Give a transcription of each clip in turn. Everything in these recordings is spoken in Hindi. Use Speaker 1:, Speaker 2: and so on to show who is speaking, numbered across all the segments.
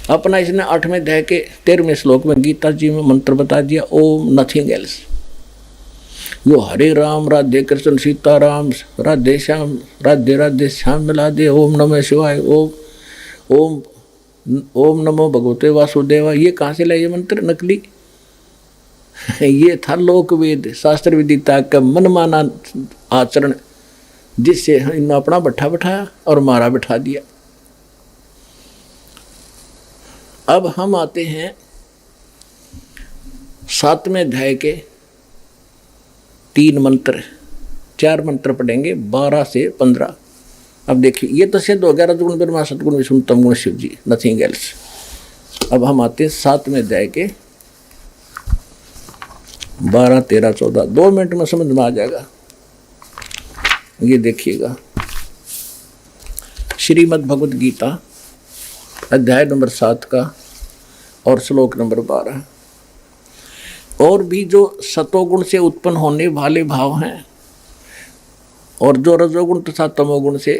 Speaker 1: अपना इसने 8वें अध्याय के 13वें श्लोक में गीता जी में मंत्र बता दिया, ओम नथिंग एल्स। यो हरे राम राधे कृष्ण सीता राम राधे श्याम राधे राधे श्याम मिला दे, ओम नमः शिवाय, ओम ओम नमो भगवते वासुदेवा। ये कहाँ से लाए ये मंत्र नकली? ये था लोक वेद शास्त्र विदिता का मनमाना आचरण, जिससे इन्होंने अपना बैठा बैठाया और मारा बैठा दिया। अब हम आते हैं 7वें अध्याय के 3 मंत्र, 4 मंत्र पढ़ेंगे 12 से 15। अब देखिए ये तो सिद्ध हो गया रजगुण ब्रह्मा सतगुण विष्णु तमगुण शिव जी, नथिंग एल्स। अब हम आते हैं 7वें अध्याय के 12, 13, 14। 2 मिनट में समझ में आ जाएगा। ये देखिएगा, श्रीमद् भगवद गीता अध्याय नंबर 7 का और श्लोक नंबर 12। और भी जो सतोगुण से उत्पन्न होने वाले भाव हैं और जो रजोगुण तथा तमोगुण से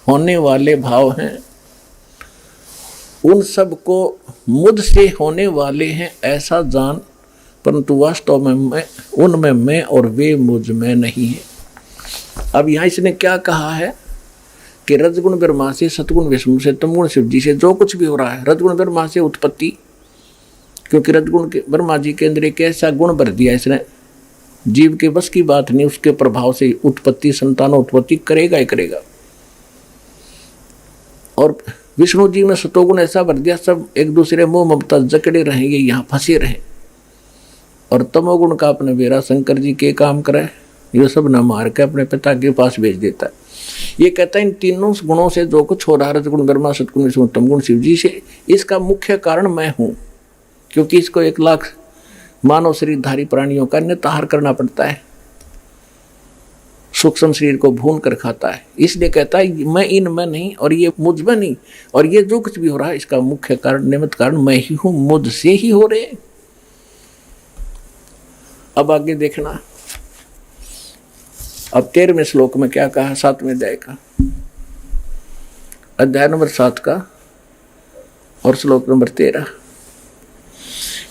Speaker 1: होने वाले भाव हैं, उन सब को मुझ से होने वाले हैं ऐसा जान, परंतु वास्तव में उनमें मैं और वे मुझ में नहीं है। अब यहाँ इसने क्या कहा है कि रजगुण ब्रह्मा से, सतगुण विष्णु से, तमगुण शिव जी से जो कुछ भी हो रहा है, रजगुण ब्रह्मा से उत्पत्ति, क्योंकि रजगुण के ब्रह्मा जी के अंदर एक ऐसा गुण भर दिया इसने, जीव के बस की बात नहीं, उसके प्रभाव से उत्पत्ति संतानोत्पत्ति करेगा ही करेगा। और विष्णु जी में सतोगुण ऐसा भर दिया, सब एक दूसरे मोह ममता जकड़े रहेंगे, यहाँ फंसे रहे। और तमोगुण का अपने बेरा शंकर जी के काम करे, ये सब न मार के अपने पिता के पास भेज देता है। ये कहता है इन तीनों गुणों से जो कुछ हो रहा है, रजगुण ब्रह्मा सतगुण विष्णु तमगुण शिव जी से, इसका मुख्य कारण मैं हूँ, क्योंकि इसको 1 लाख मानव शरीरधारी प्राणियों का निताहार करना पड़ता है, सूक्ष्म शरीर को भून कर खाता है। इसलिए कहता है मैं इनमें नहीं और ये मुझ में नहीं, और ये जो कुछ भी हो रहा है इसका मुख्य कारण, निमित्त कारण मैं ही हूँ, मुझसे ही हो रहे। अब आगे देखना, अब 13वें श्लोक में क्या कहा 7वें अध्याय का, अध्याय नंबर 7 का और श्लोक नंबर 13।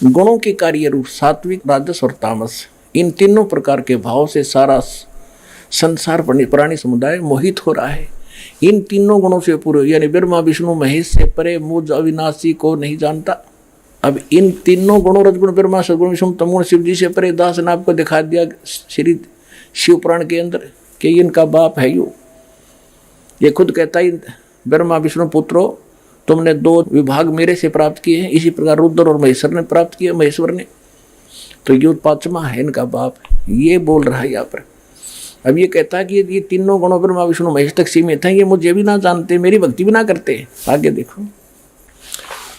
Speaker 1: गुणों के कार्य रूप सात्विक, राजस और तामस, इन तीनों प्रकार के भाव से सारा संसार प्राणी समुदाय मोहित हो रहा है। इन तीनों गुणों से पूरे, यानी ब्रह्मा विष्णु महेश से परे मुझ अविनाशी को नहीं जानता। अब इन तीनों गुणों, रजगुण ब्रह्मा सतगुण विष्णु तमगुण शिव जी से परे, दास ने आपको दिखा दिया श्री शिव पुराण के अंदर कि इनका बाप है यू। ये खुद कहता है ब्रह्मा विष्णु पुत्रो, तुमने 2 विभाग मेरे से प्राप्त किए हैं, इसी प्रकार रुद्र और महेश्वर ने प्राप्त किए, महेश्वर ने, तो ये 5वां है इनका बाप, ये बोल रहा है यहाँ पर। अब ये कहता है कि ये तीनों गुणों ब्रह्मा विष्णु महेश तक सीमित हैं, ये मुझे भी ना जानते, मेरी भक्ति भी ना करते। आगे देखो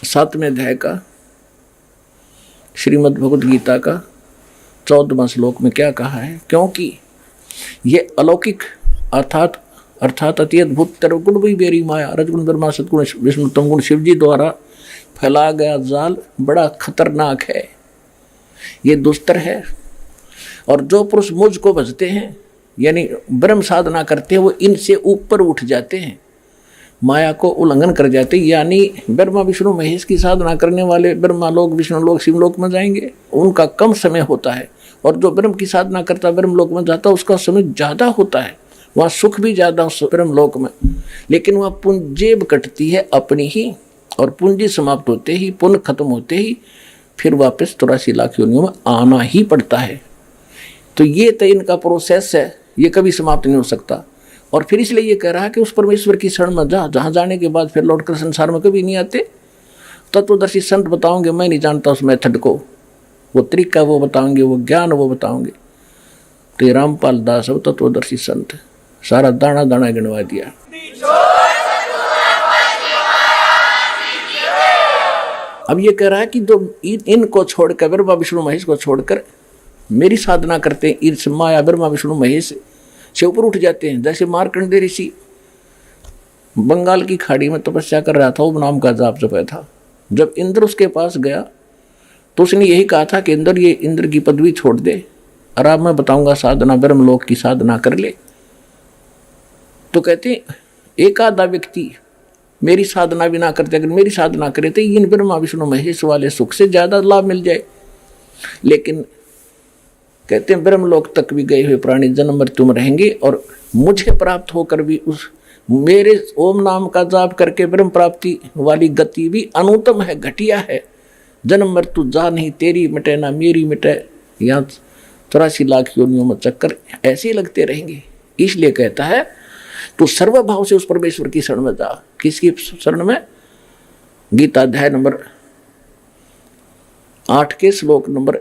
Speaker 1: 7वें अध्याय का श्रीमद् भगवद गीता का 14वां श्लोक में क्या कहा है, क्योंकि ये अलौकिक अर्थात अति अद्भुत गुण भी बेरी माया, रजगुण ब्रह्मा सतगुण विष्णु तमगुण शिव जी द्वारा फैलाया गया जाल बड़ा खतरनाक है, ये दुस्तर है। और जो पुरुष मुझ को भजते हैं, यानी ब्रह्म साधना करते हैं, वो इनसे ऊपर उठ जाते हैं, माया को उल्लंघन कर जाते हैं। यानी ब्रह्मा विष्णु महेश की साधना करने वाले ब्रह्मा लोक, विष्णु लोक, शिवलोक में जाएंगे, उनका कम समय होता है, और जो ब्रह्म की साधना करता ब्रह्म लोक में जाता उसका समय ज़्यादा होता है, वहाँ सुख भी ज़्यादा ब्रह्म लोक में, लेकिन वहाँ पुंजेब कटती है अपनी ही, और पूंजी समाप्त होते ही, पुण्य खत्म होते ही फिर वापस 83 लाख योनियों में आना ही पड़ता है। तो ये तो इनका प्रोसेस है, ये कभी समाप्त नहीं हो सकता। और फिर इसलिए ये कह रहा है कि उस परमेश्वर की शरण में जा, जहाँ जाने के बाद फिर लौटकर संसार में कभी नहीं आते। तत्वदर्शी संत बताओगे, मैं नहीं जानता उस मेथड को, वो तरीका वो बताओगे, वो ज्ञान वो बताओगे। तो रामपाल दास वो तत्वदर्शी संत, सारा दाना दाना गिनवा दिया। अब ये कह रहा है कि जो इनको छोड़कर, ब्रह्मा विष्णु महेश को छोड़कर मेरी साधना करते हैं, इस माया ब्रह्मा विष्णु महेश से ऊपर उठ जाते हैं। जैसे मार्कंडेय ऋषि बंगाल की खाड़ी में तपस्या कर रहा था, वो नाम का जाप जपया था। जब इंद्र उसके पास गया तो उसने यही कहा था कि इंद्र, ये इंद्र की पदवी छोड़ दे और अब मैं बताऊंगा साधना, ब्रह्मलोक की साधना कर ले। तो कहते एक आधा व्यक्ति मेरी साधना भी ना करते, अगर मेरी साधना करे तो इन ब्रह्मा विष्णु महेश वाले सुख से ज्यादा लाभ मिल जाए। लेकिन कहते हैं ब्रह्मलोक तक भी गए हुए प्राणी जन्म मृत्यु में रहेंगे और मुझे प्राप्त होकर भी उस मेरे ओम नाम का जाप करके ब्रह्म प्राप्ति वाली गति भी अनुत्तम है, घटिया है। जन्म मृत्यु जा नहीं, तेरी मिटे ना मेरी मिटे, या 84 लाख योनियों में चक्कर ऐसे ही लगते रहेंगे। इसलिए कहता है तो सर्वभाव से उस परमेश्वर की शरण में जा। किसकी शरण में? गीता अध्याय नंबर 8 के श्लोक नंबर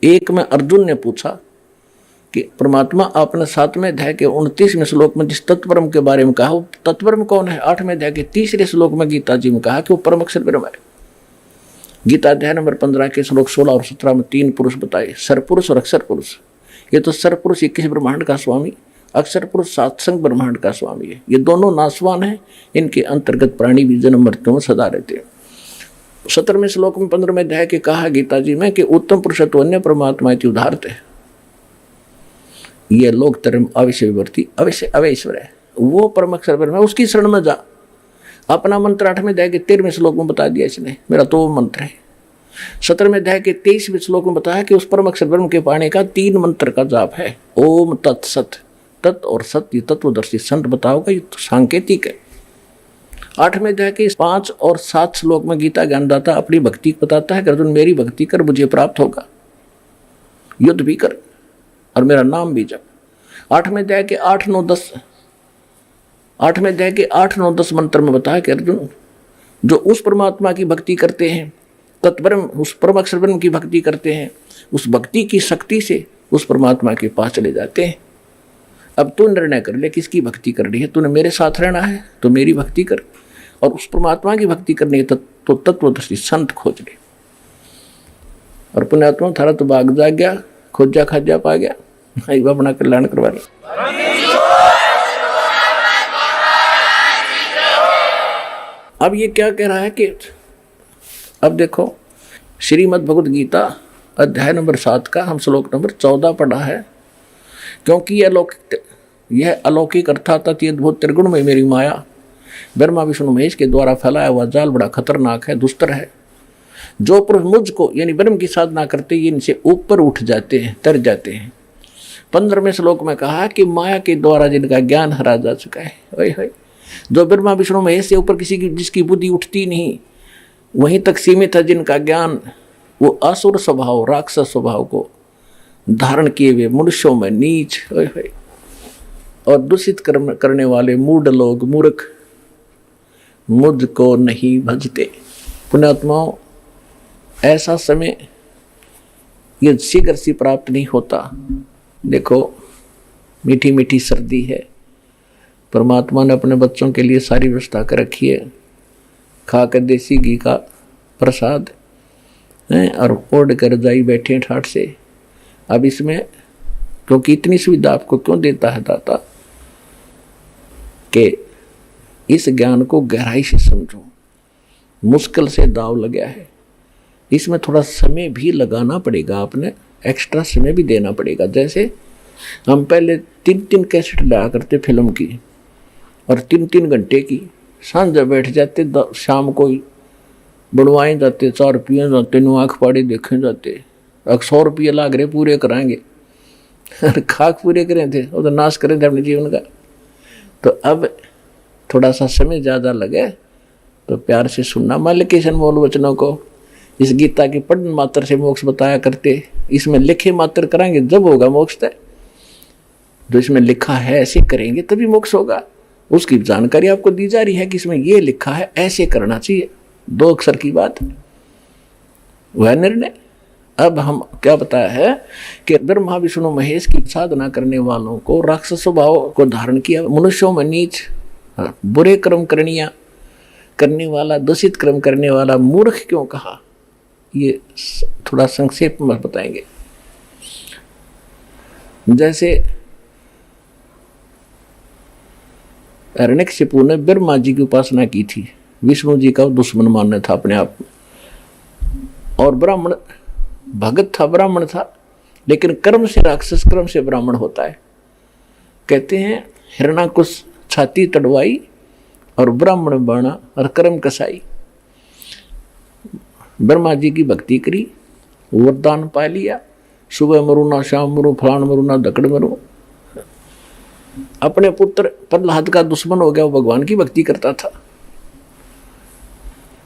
Speaker 1: 1 में अर्जुन ने पूछा कि परमात्मा आपने 7वें अध्याय के 29वें श्लोक में जिस तत्परम के बारे में कहा, वो तत्परम कौन है? 8वें अध्याय के 3रे श्लोक में गीता जी में कहा कि वो परम अक्षर ब्रह्म है। गीता अध्याय नंबर 15 के श्लोक 16 और 17 में 3 पुरुष बताए, सरपुरुष और अक्षर पुरुष। ये तो सरपुरुष 21 ब्रह्मांड का स्वामी, अक्षर पुरुष 7 संग ब्रह्मांड का स्वामी है। ये दोनों नासवान है, इनके अंतर्गत प्राणी भी जन्म मृत्यु में सदा रहते हैं। 17वें श्लोक में 15वें अध्याय के कहा गीता जी में कि उत्तम पुरुषत्व अन्य परमात्मा इति उदाहरते है। ये लोक धर्म अवश्य विवर्ती अवश्य अवैश्वर है, वो परम अक्षर ब्रह्म है, उसकी शरण में जा। अपना मंत्र 8वें अध्याय के 13वें श्लोक में बता दिया इसने, मेरा तो वो मंत्र है। 17वें अध्याय के 23वें श्लोक में बताया कि उस परम अक्षर ब्रह्म के पाने का 3 मंत्र का जाप है, ओम तत्सत। तत् और सत्य तत्वदर्शी संत बताओगे, ये तो सांकेतिक है। 8वें अध्याय के 5 और 7 श्लोक में गीता ज्ञानदाता अपनी भक्ति बताता है कि अर्जुन मेरी भक्ति कर, मुझे प्राप्त होगा, युद्ध भी कर और मेरा नाम भी जप। 8वें अध्याय के 8, 9, 10 8वें अध्याय के 8, 9, 10 मंत्र में बताया कि अर्जुन जो उस परमात्मा की भक्ति करते हैं, तत्ब्रह्म उस परम अक्षर ब्रह्म की भक्ति करते हैं, उस भक्ति की शक्ति से उस परमात्मा के पास चले जाते हैं। अब तू निर्णय कर ले किसकी भक्ति कर रही है। तूने मेरे साथ रहना है तो मेरी भक्ति कर, और उस परमात्मा की भक्ति करनी है तो तत्वदर्शी संत खोज ले। और पुण्यात्मा थारा तो भाग जा गया, खोजा खाजा पा गया, अपना कल्याण करवा ले। अब ये क्या कह रहा है कि अब देखो श्रीमद् भगवद गीता अध्याय नंबर 7 का हम श्लोक नंबर 14 पढ़ा है। क्योंकि यह अलौकिक अर्थात अति अद्भुत त्रिगुण में मेरी माया ब्रह्मा विष्णु महेश के द्वारा फैलाया हुआ जाल बड़ा खतरनाक है, दुस्तर है। जो पुरुष मुझको यानी ब्रह्म की साधना करते ये इनसे ऊपर उठ जाते हैं, तर जाते हैं। 15वें श्लोक में कहा कि माया के द्वारा जिनका ज्ञान हरा जा चुका है, वही जो ब्रह्मा विष्णु महेश से ऊपर किसी की जिसकी बुद्धि उठती नहीं, वहीं तक सीमित है जिनका ज्ञान वो असुर स्वभाव राक्षस स्वभाव को धारण किए हुए मनुष्यों में नीच और दूषित कर्म करने वाले मूढ़ लोग मूर्ख मुझको नहीं भजते। पुण्यात्माओं, ऐसा समय ये शीघ्र से प्राप्त नहीं होता। देखो मीठी मीठी सर्दी है, परमात्मा ने अपने बच्चों के लिए सारी व्यवस्था कर रखी है, खाकर देसी घी का प्रसाद और ओढ़ कर जाई बैठे ठाठ से। अब इसमें क्योंकि इतनी सुविधा आपको क्यों देता है दाता कि इस ज्ञान को गहराई से समझो। मुश्किल से दाव लगा है, इसमें थोड़ा समय भी लगाना पड़ेगा, आपने एक्स्ट्रा समय भी देना पड़ेगा। जैसे हम पहले 3-3 कैसेट लाया करते फिल्म की और 3-3 घंटे की, सांझ बैठ जाते, शाम को बढ़वाए जाते, 4 रुपये जाते, नु आँख पाड़े देखे जाते, 100 रुपये लाग रहे पूरे कराएंगे, खाक पूरे करें थे और तो नाश करें थे अपने जीवन का। तो अब थोड़ा सा समय ज़्यादा लगे तो प्यार से सुनना। मालिकेशन मोल वचनों को इस गीता की पढ़न मात्र से मोक्ष बताया करते, इसमें लिखे मात्र कराएंगे जब होगा मोक्ष तय। जो इसमें लिखा है ऐसे करेंगे तभी मोक्ष होगा, उसकी जानकारी आपको दी जा रही है कि इसमें ये लिखा है ऐसे करना चाहिए, 2 अक्षर की बात, वह निर्णय। अब हम क्या बताया है कि ब्रह्मा विष्णु महेश की साधना करने वालों को राक्षस स्वभाव को धारण किया, मनुष्यों में नीच बुरे कर्म करने वाला, दूषित कर्म करने वाला मूर्ख क्यों कहा, ये थोड़ा संक्षेप में बताएंगे। जैसे हिरण्यकशिपु ने ब्रह्मा जी की उपासना की थी, विष्णु जी का दुश्मन मानना था अपने आप में, और ब्राह्मण भगत था, ब्राह्मण था, लेकिन कर्म से राक्षस, कर्म से ब्राह्मण होता है। कहते हैं हिरणाकुश छाती तड़वाई और ब्राह्मण बना और कर्म कसाई। ब्रह्मा जी की भक्ति करी, वरदान पा लिया, सुबह मरू ना शाम मरू, फलान मरू ना दकड़ मरू। अपने पुत्र प्रहलाद का दुश्मन हो गया, वो भगवान की भक्ति करता था।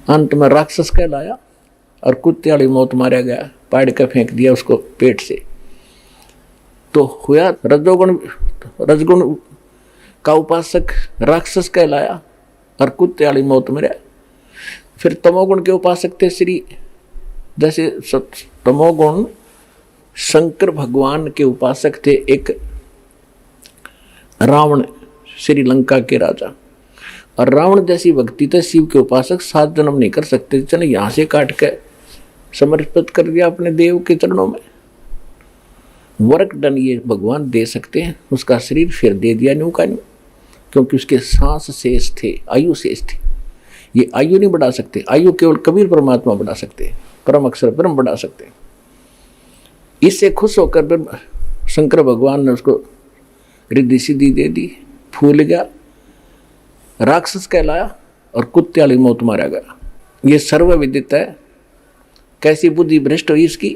Speaker 1: अंत में राक्षस कहलाया और कुत्ते वाली मौत मारा गया, पाड़ के फेंक दिया उसको पेट से। तो हुआ रजगुण का उपासक राक्षस कहलाया और कुत्ते वाली मौत मरा। फिर तमोगुण के उपासक थे श्री, जैसे तमोगुण शंकर भगवान के उपासक थे एक रावण, श्रीलंका के राजा। और रावण जैसी भक्ति थे शिव के उपासक 7 जन्म नहीं कर सकते, चने यहां से काट के समर्पित कर दिया अपने देव के चरणों में। वर्क डन ये भगवान दे सकते हैं, उसका शरीर फिर दे दिया न्यू का न्यू, क्योंकि उसके सांस शेष थे, आयु शेष थी। ये आयु नहीं बढ़ा सकते, आयु केवल कबीर परमात्मा बढ़ा सकते हैं, परम अक्षर ब्रह्म बढ़ा सकते हैं। इससे खुश होकर शंकर भगवान ने उसको रिद्धि सिद्धि दे दी, फूल गया, राक्षस कहलाया और कुत्ते वाली मौत मारा गया। ये सर्वविदित है। कैसी बुद्धि भ्रष्ट हुई इसकी,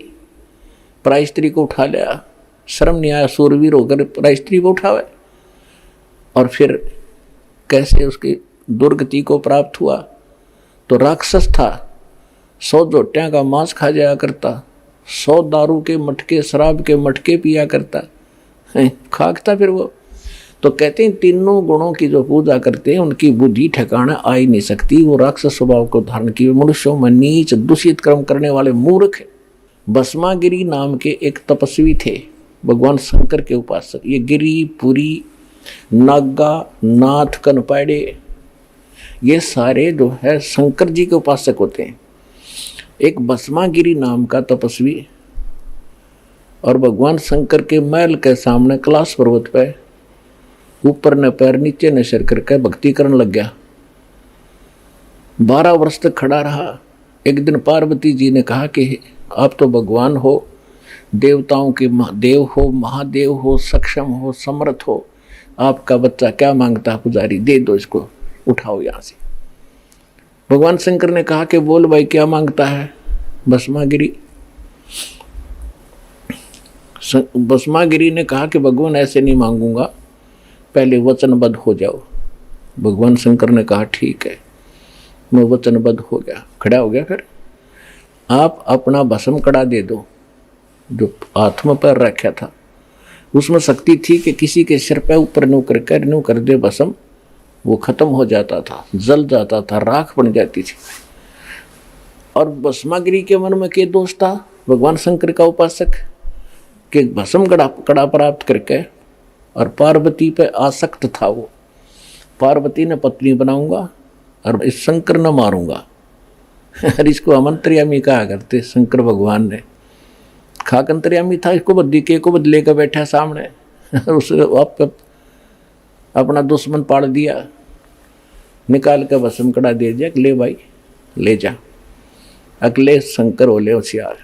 Speaker 1: पराई स्त्री को उठा लिया, शर्म नहीं आया सूरवीर होकर पराई स्त्री को उठावे। और फिर कैसे उसकी दुर्गति को प्राप्त हुआ। तो राक्षस था, 100 जोटियां का मांस खा जाया करता, 100 दारू के मटके, शराब के मटके पिया करता, खाकता फिर वो। तो कहते हैं तीनों गुणों की जो पूजा करते हैं उनकी बुद्धि ठिकाना आ ही नहीं सकती। वो राक्षस स्वभाव को धारण किए मनुष्यों में नीच दूषित कर्म करने वाले मूर्ख है। भस्मागिरी नाम के एक तपस्वी थे, भगवान शंकर के उपासक। ये गिरी, पुरी, नागा, नाथ, कनपाड़े, ये सारे जो है शंकर जी के उपासक होते हैं। एक भस्मागिरी नाम का तपस्वी और भगवान शंकर के महल के सामने कैलाश पर्वत पे ऊपर न पैर नीचे न सिर करके भक्ति करने लग गया। 12 वर्ष तक खड़ा रहा। एक दिन पार्वती जी ने कहा कि आप तो भगवान हो, देवताओं के देव हो, महादेव हो, सक्षम हो, समर्थ हो, आपका बच्चा क्या मांगता है पुजारी, दे दो इसको, उठाओ यहां से। भगवान शंकर ने कहा कि बोल भाई क्या मांगता है। भस्मागिरी ने कहा कि भगवान ऐसे नहीं मांगूंगा, पहले वचनबद्ध हो जाओ। भगवान शंकर ने कहा ठीक है, मैं वचनबद्ध हो गया, खड़ा हो गया। फिर आप अपना भस्म कड़ा दे दो, जो हाथ में पैर रखा था उसमें शक्ति थी कि किसी के सिर पे ऊपर न्यू कर दे भस्म, वो खत्म हो जाता था, जल जाता था, राख बन जाती थी। और भस्मागिरी के मन में क्या दोष था, भगवान शंकर का उपासक, कि भस्म कड़ा प्राप्त करके और पार्वती पे आसक्त था वो। पार्वती ने पत्नी बनाऊंगा और इस शंकर न मारूंगा। और इसको अमंत्रियामी कहा करते शंकर भगवान ने। खाकंतरियामी था, इसको बद्दी के को बदले का बैठा सामने, उसे अपना दुश्मन पाड़ दिया, निकाल कर भस्म कड़ा दे दिया, ले भाई ले जा, अगले शंकर होले होशियार।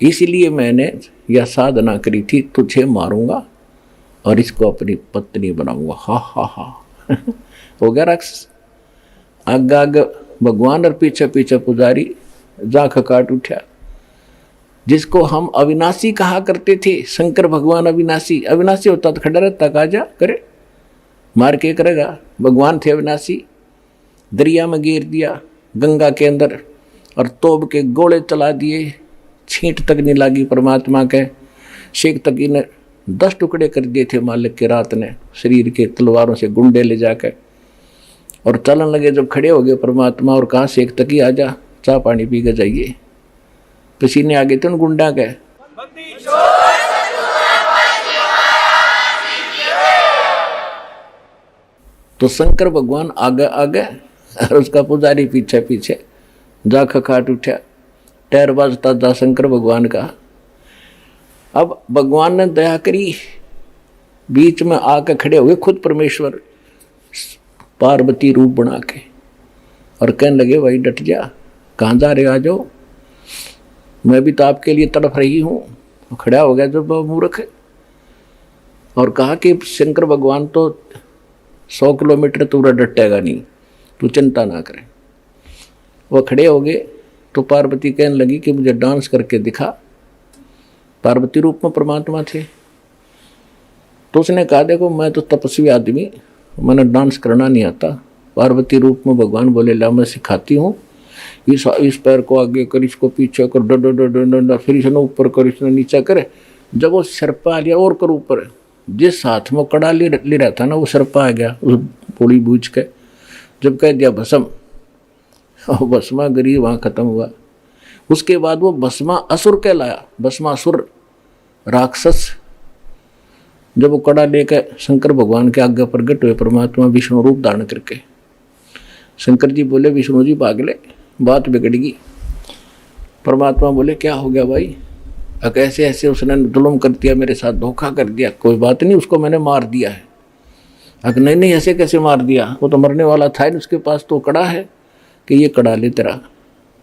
Speaker 1: इसलिए मैंने यह साधना करी थी, तुझे मारूंगा और इसको अपनी पत्नी बनाऊंगा। हा हा हा हो गया राक्षस। आगे आगे भगवान और पीछे पीछे पुजारी, जाख काट उठा। जिसको हम अविनाशी कहा करते थे, शंकर भगवान अविनाशी। अविनाशी होता तो खड़ा रहता, कहा जा करे, मार के करेगा। भगवान थे अविनाशी। दरिया में गिर दिया गंगा के अंदर और तोब के गोले चला दिए, छींट तक नहीं लगी परमात्मा के। शेख तकी ने 10 टुकड़े कर दिए थे मालिक के रात ने, शरीर के तलवारों से गुंडे ले जाकर। और चलन लगे, जब खड़े हो गए परमात्मा और कहा शेख तकी आजा, चाय पानी पी के जाइए। पसीने आ गए थे उन गुंडा के। तो शंकर भगवान आगे आगे और उसका पुजारी पीछे पीछे। जा खखाट उठा, टैर बाजता जा शंकर भगवान का। अब भगवान ने दया करी, बीच में आके खड़े हुए खुद परमेश्वर पार्वती रूप बना के, और कहने लगे भाई डट जा, कहाँ जा रहे, आ जाओ, मैं भी तो आपके लिए तड़प रही हूँ। खड़ा हो गया जो मूर्ख है और कहा कि शंकर भगवान तो 100 किलोमीटर तू डटेगा नहीं, तू चिंता ना करे। वो खड़े हो गए तो पार्वती कहने लगी कि मुझे डांस करके दिखा। पार्वती रूप में परमात्मा थे। तो उसने कहा देखो मैं तो तपस्वी आदमी, मैंने डांस करना नहीं आता। पार्वती रूप में भगवान बोले ला मैं सिखाती हूँ, इस पैर को आगे कर, इसको पीछे कर, डो डो डो डो डो, फिर इसने ऊपर कर, इसने नीचे करे। जब वो सरपा आ गया और कर ऊपर, जिस हाथ में कड़ा ले रहा था ना वो सरपा आ गया उस पूरी बूझ के। जब कह दिया भस्म, और भस्मा गिरी, वहाँ खत्म हुआ। उसके बाद वो भस्मा असुर कहलाया, भस्मासुर राक्षस। जब वो कड़ा लेकर शंकर भगवान के आज्ञा प्रकट हुए परमात्मा विष्णु रूप धारण करके, शंकर जी बोले विष्णु जी भाग ले, बात बिगड़गी। परमात्मा बोले क्या हो गया भाई, कैसे ऐसे उसने जुल्म कर दिया, मेरे साथ धोखा कर दिया। कोई बात नहीं, उसको मैंने मार दिया है। अगर नहीं ऐसे कैसे मार दिया, वो तो मरने वाला था, उसके पास तो कड़ा है कि ये कड़ा ले तेरा।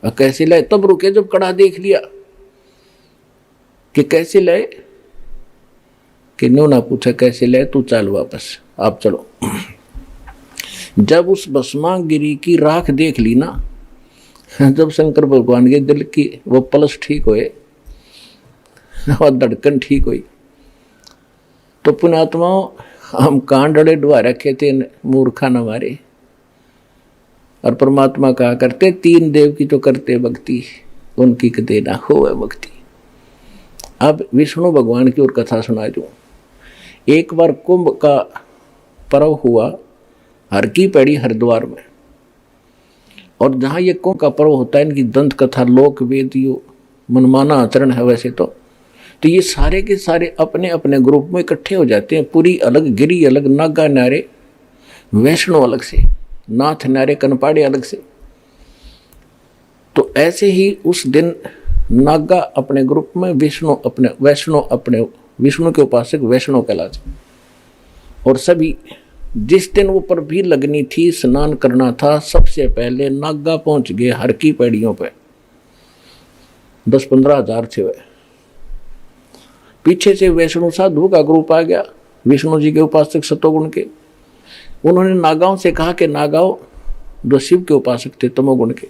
Speaker 1: कैसे लाए, तब रुके जब कड़ा देख लिया कि कैसे लाए, कि नो ना पूछा कैसे लाए, तू चल वापस, आप चलो। जब उस भस्मागिरी की राख देख ली ना, जब शंकर भगवान के दिल की वो पल्स ठीक हुए और धड़कन ठीक हुई, तो पुण्यात्माओं हम कान डड़े डुआ रखे थे मूर्खा न मारे। और परमात्मा कहा करते 3 देव की तो करते भक्ति, उनकी कदे ना हो भक्ति। अब विष्णु भगवान की और कथा सुना दूं। एक बार कुंभ का पर्व हुआ हर की पैड़ी हरिद्वार में, और जहाँ ये कुंभ का पर्व होता है, इनकी दंत कथा लोक वेद यो मनमाना आचरण है वैसे तो ये सारे के सारे अपने अपने ग्रुप में इकट्ठे हो जाते हैं। पूरी अलग, गिरी अलग, नागा न्यारे, वैष्णो अलग से, नाथ न्यारे, कनपाड़े अलग से। तो ऐसे ही उस दिन नागा अपने ग्रुप में, विष्णु अपने, वैष्णो अपने, विष्णु के उपासक वैष्णो कहलाते। और सभी जिस दिन ऊपर भी लगनी थी, स्नान करना था, सबसे पहले नागा पहुंच गए हर की पैड़ियों पे। 10-15 हजार थे वे। पीछे से वैष्णो साधु का ग्रुप आ गया, विष्णु जी के उपासक सतोगुण के। उन्होंने नागाओं से कहा कि नागाओं, जो शिव के उपासक थे तमोगुण के,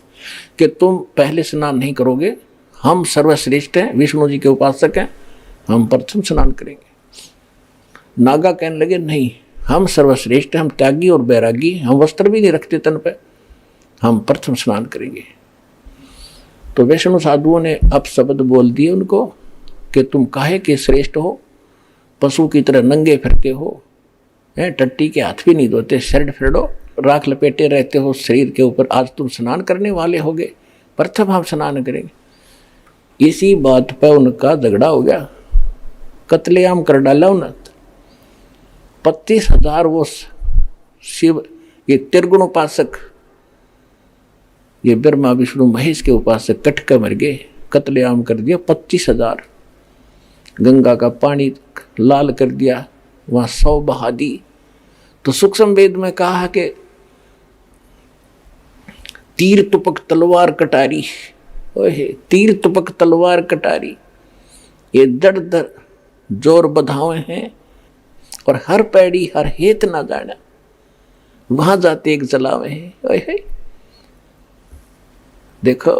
Speaker 1: कि तुम पहले स्नान नहीं करोगे, हम सर्वश्रेष्ठ हैं, विष्णु जी के उपासक हैं, हम प्रथम स्नान करेंगे। नागा कहने लगे नहीं, हम सर्वश्रेष्ठ हैं, हम त्यागी और बैरागी, हम वस्त्र भी नहीं रखते तन पे, हम प्रथम स्नान करेंगे। तो वैष्णव साधुओं ने अब शब्द बोल दिए उनको कि तुम काहे के श्रेष्ठ हो, पशु की तरह नंगे फिरते हो, टट्टी के हाथ भी नहीं धोते, शर्ट फिरडो, राख लपेटे रहते हो शरीर के ऊपर, आज तुम स्नान करने वाले होगे, प्रथम हम स्नान करेंगे। इसी बात पर उनका झगड़ा हो गया, कत्लेआम कर डाला उन्हें। 25,000 वो शिव, ये त्रिगुण उपासक, ये ब्रह्मा विष्णु महेश के उपासक कट कर मर गए, कत्लेआम कर दिया 25,000। गंगा का पानी लाल कर दिया, वहां 100 बहा दी। तो सूक्ष्म वेद में कहा कि तीर तुपक तलवार कटारी, ओहे तीर तुपक तलवार कटारी, ये दर दर जोर बधावे हैं, और हर पैड़ी हर हेत ना जाना, वहां जाते एक जलावे हैं। ओहे देखो,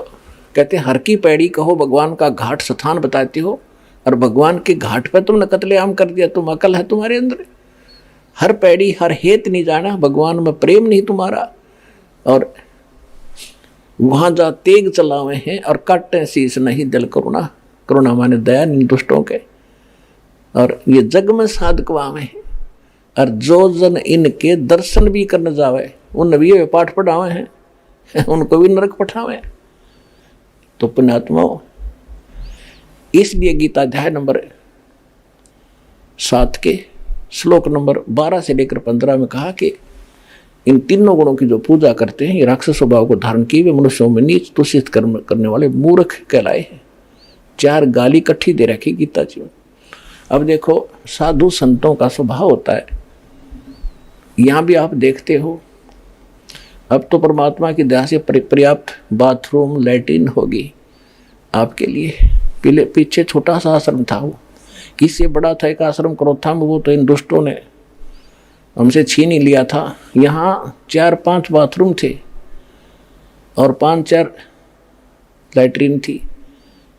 Speaker 1: कहते हर की पैड़ी कहो, भगवान का घाट स्थान बताते हो, और भगवान के घाट पर तुमने कत्लेआम कर दिया, तुम अकल है तुम्हारे अंदर? हर पैड़ी हर हेत नहीं जाना, भगवान में प्रेम नहीं तुम्हारा, और वहां जा तेग चलावे हैं और काटे शीश नहीं दिल करुणा। करुणा माने दया नहीं दुष्टों के, और ये जग में साधकवावे हैं, और जो जन इनके दर्शन भी करने जावे, उन नबी वे पाठ पढ़ावे हैं, उनको भी नरक पठावे। तो पुण्यात्माओं, इसलिए गीता अध्याय नंबर 7 के श्लोक नंबर 12 से लेकर 15 में कहा कि इन तीनों गुणों की जो पूजा करते हैं, ये राक्षस स्वभाव को धारण किए वे मनुष्यों में नीच तुषित कर्म करने वाले मूर्ख कहलाए हैं। 4 गाली इकट्ठी दे रखी गीता जी में। अब देखो, साधु संतों का स्वभाव होता है, यहाँ भी आप देखते हो, अब तो परमात्मा की दया से पर्याप्त बाथरूम लैट्रिन होगी आपके लिए। पीछे छोटा सा आश्रम था, वो किससे बड़ा था एक आश्रम क्रोथा में, वो तो इन दुष्टों ने हमसे छीन ही लिया था। यहाँ 4-5 बाथरूम थे और 5-4 लैट्रिन थी।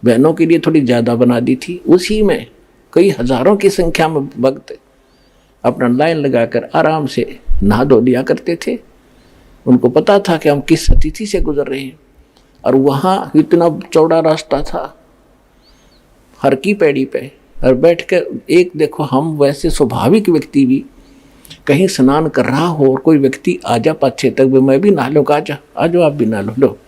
Speaker 1: बहनों के लिए थोड़ी ज़्यादा बना दी थी। उसी में कई हजारों की संख्या में भक्त अपना लाइन लगाकर आराम से नहा धो लिया करते थे। उनको पता था कि हम किस अतिथि से गुजर रहे हैं, और वहाँ इतना चौड़ा रास्ता था हर की पैड़ी पे, और बैठ कर एक देखो, हम वैसे स्वाभाविक व्यक्ति भी कहीं स्नान कर रहा हो और कोई व्यक्ति आ जा पाछे तक, मैं भी नहा लो, आ जाओ आप भी नहा लो।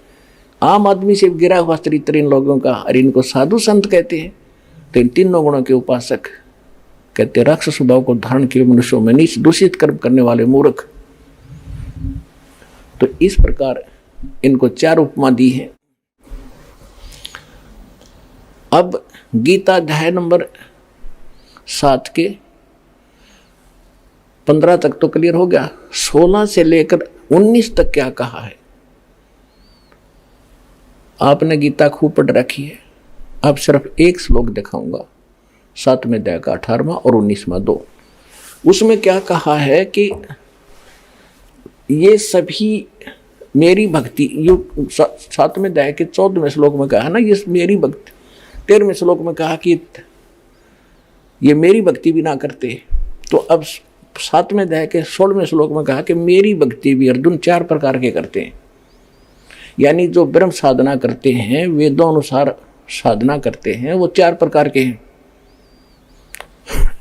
Speaker 1: आम आदमी से गिरा हुआ चरित्र इन लोगों का, और इनको साधु संत कहते हैं। तो इन तीनों गुणों के उपासक कहते राक्षस स्वभाव को धारण किए मनुष्यों में नीच दूषित कर्म करने वाले मूर्ख। तो इस प्रकार इनको 4 उपमा दी है। अब गीता अध्याय नंबर 7 के 15 तक तो क्लियर हो गया। 16 से लेकर 19 तक क्या कहा है? आपने गीता खूब पढ़ रखी है। अब सिर्फ एक श्लोक दिखाऊंगा, 7वें अध्याय का 18वां और 19वां 2। उसमें क्या कहा है कि ये सभी मेरी भक्ति, ये 7वें अध्याय के 14वें श्लोक में कहा है ना, ये मेरी भक्ति। 13वें श्लोक में कहा कि ये मेरी भक्ति भी ना करते। तो अब 7वें अध्याय के 16वें श्लोक में कहा कि मेरी भक्ति भी अर्जुन 4 प्रकार के करते हैं। यानी जो ब्रह्म साधना करते हैं, वेदों अनुसार साधना करते हैं, वो 4 प्रकार के हैं।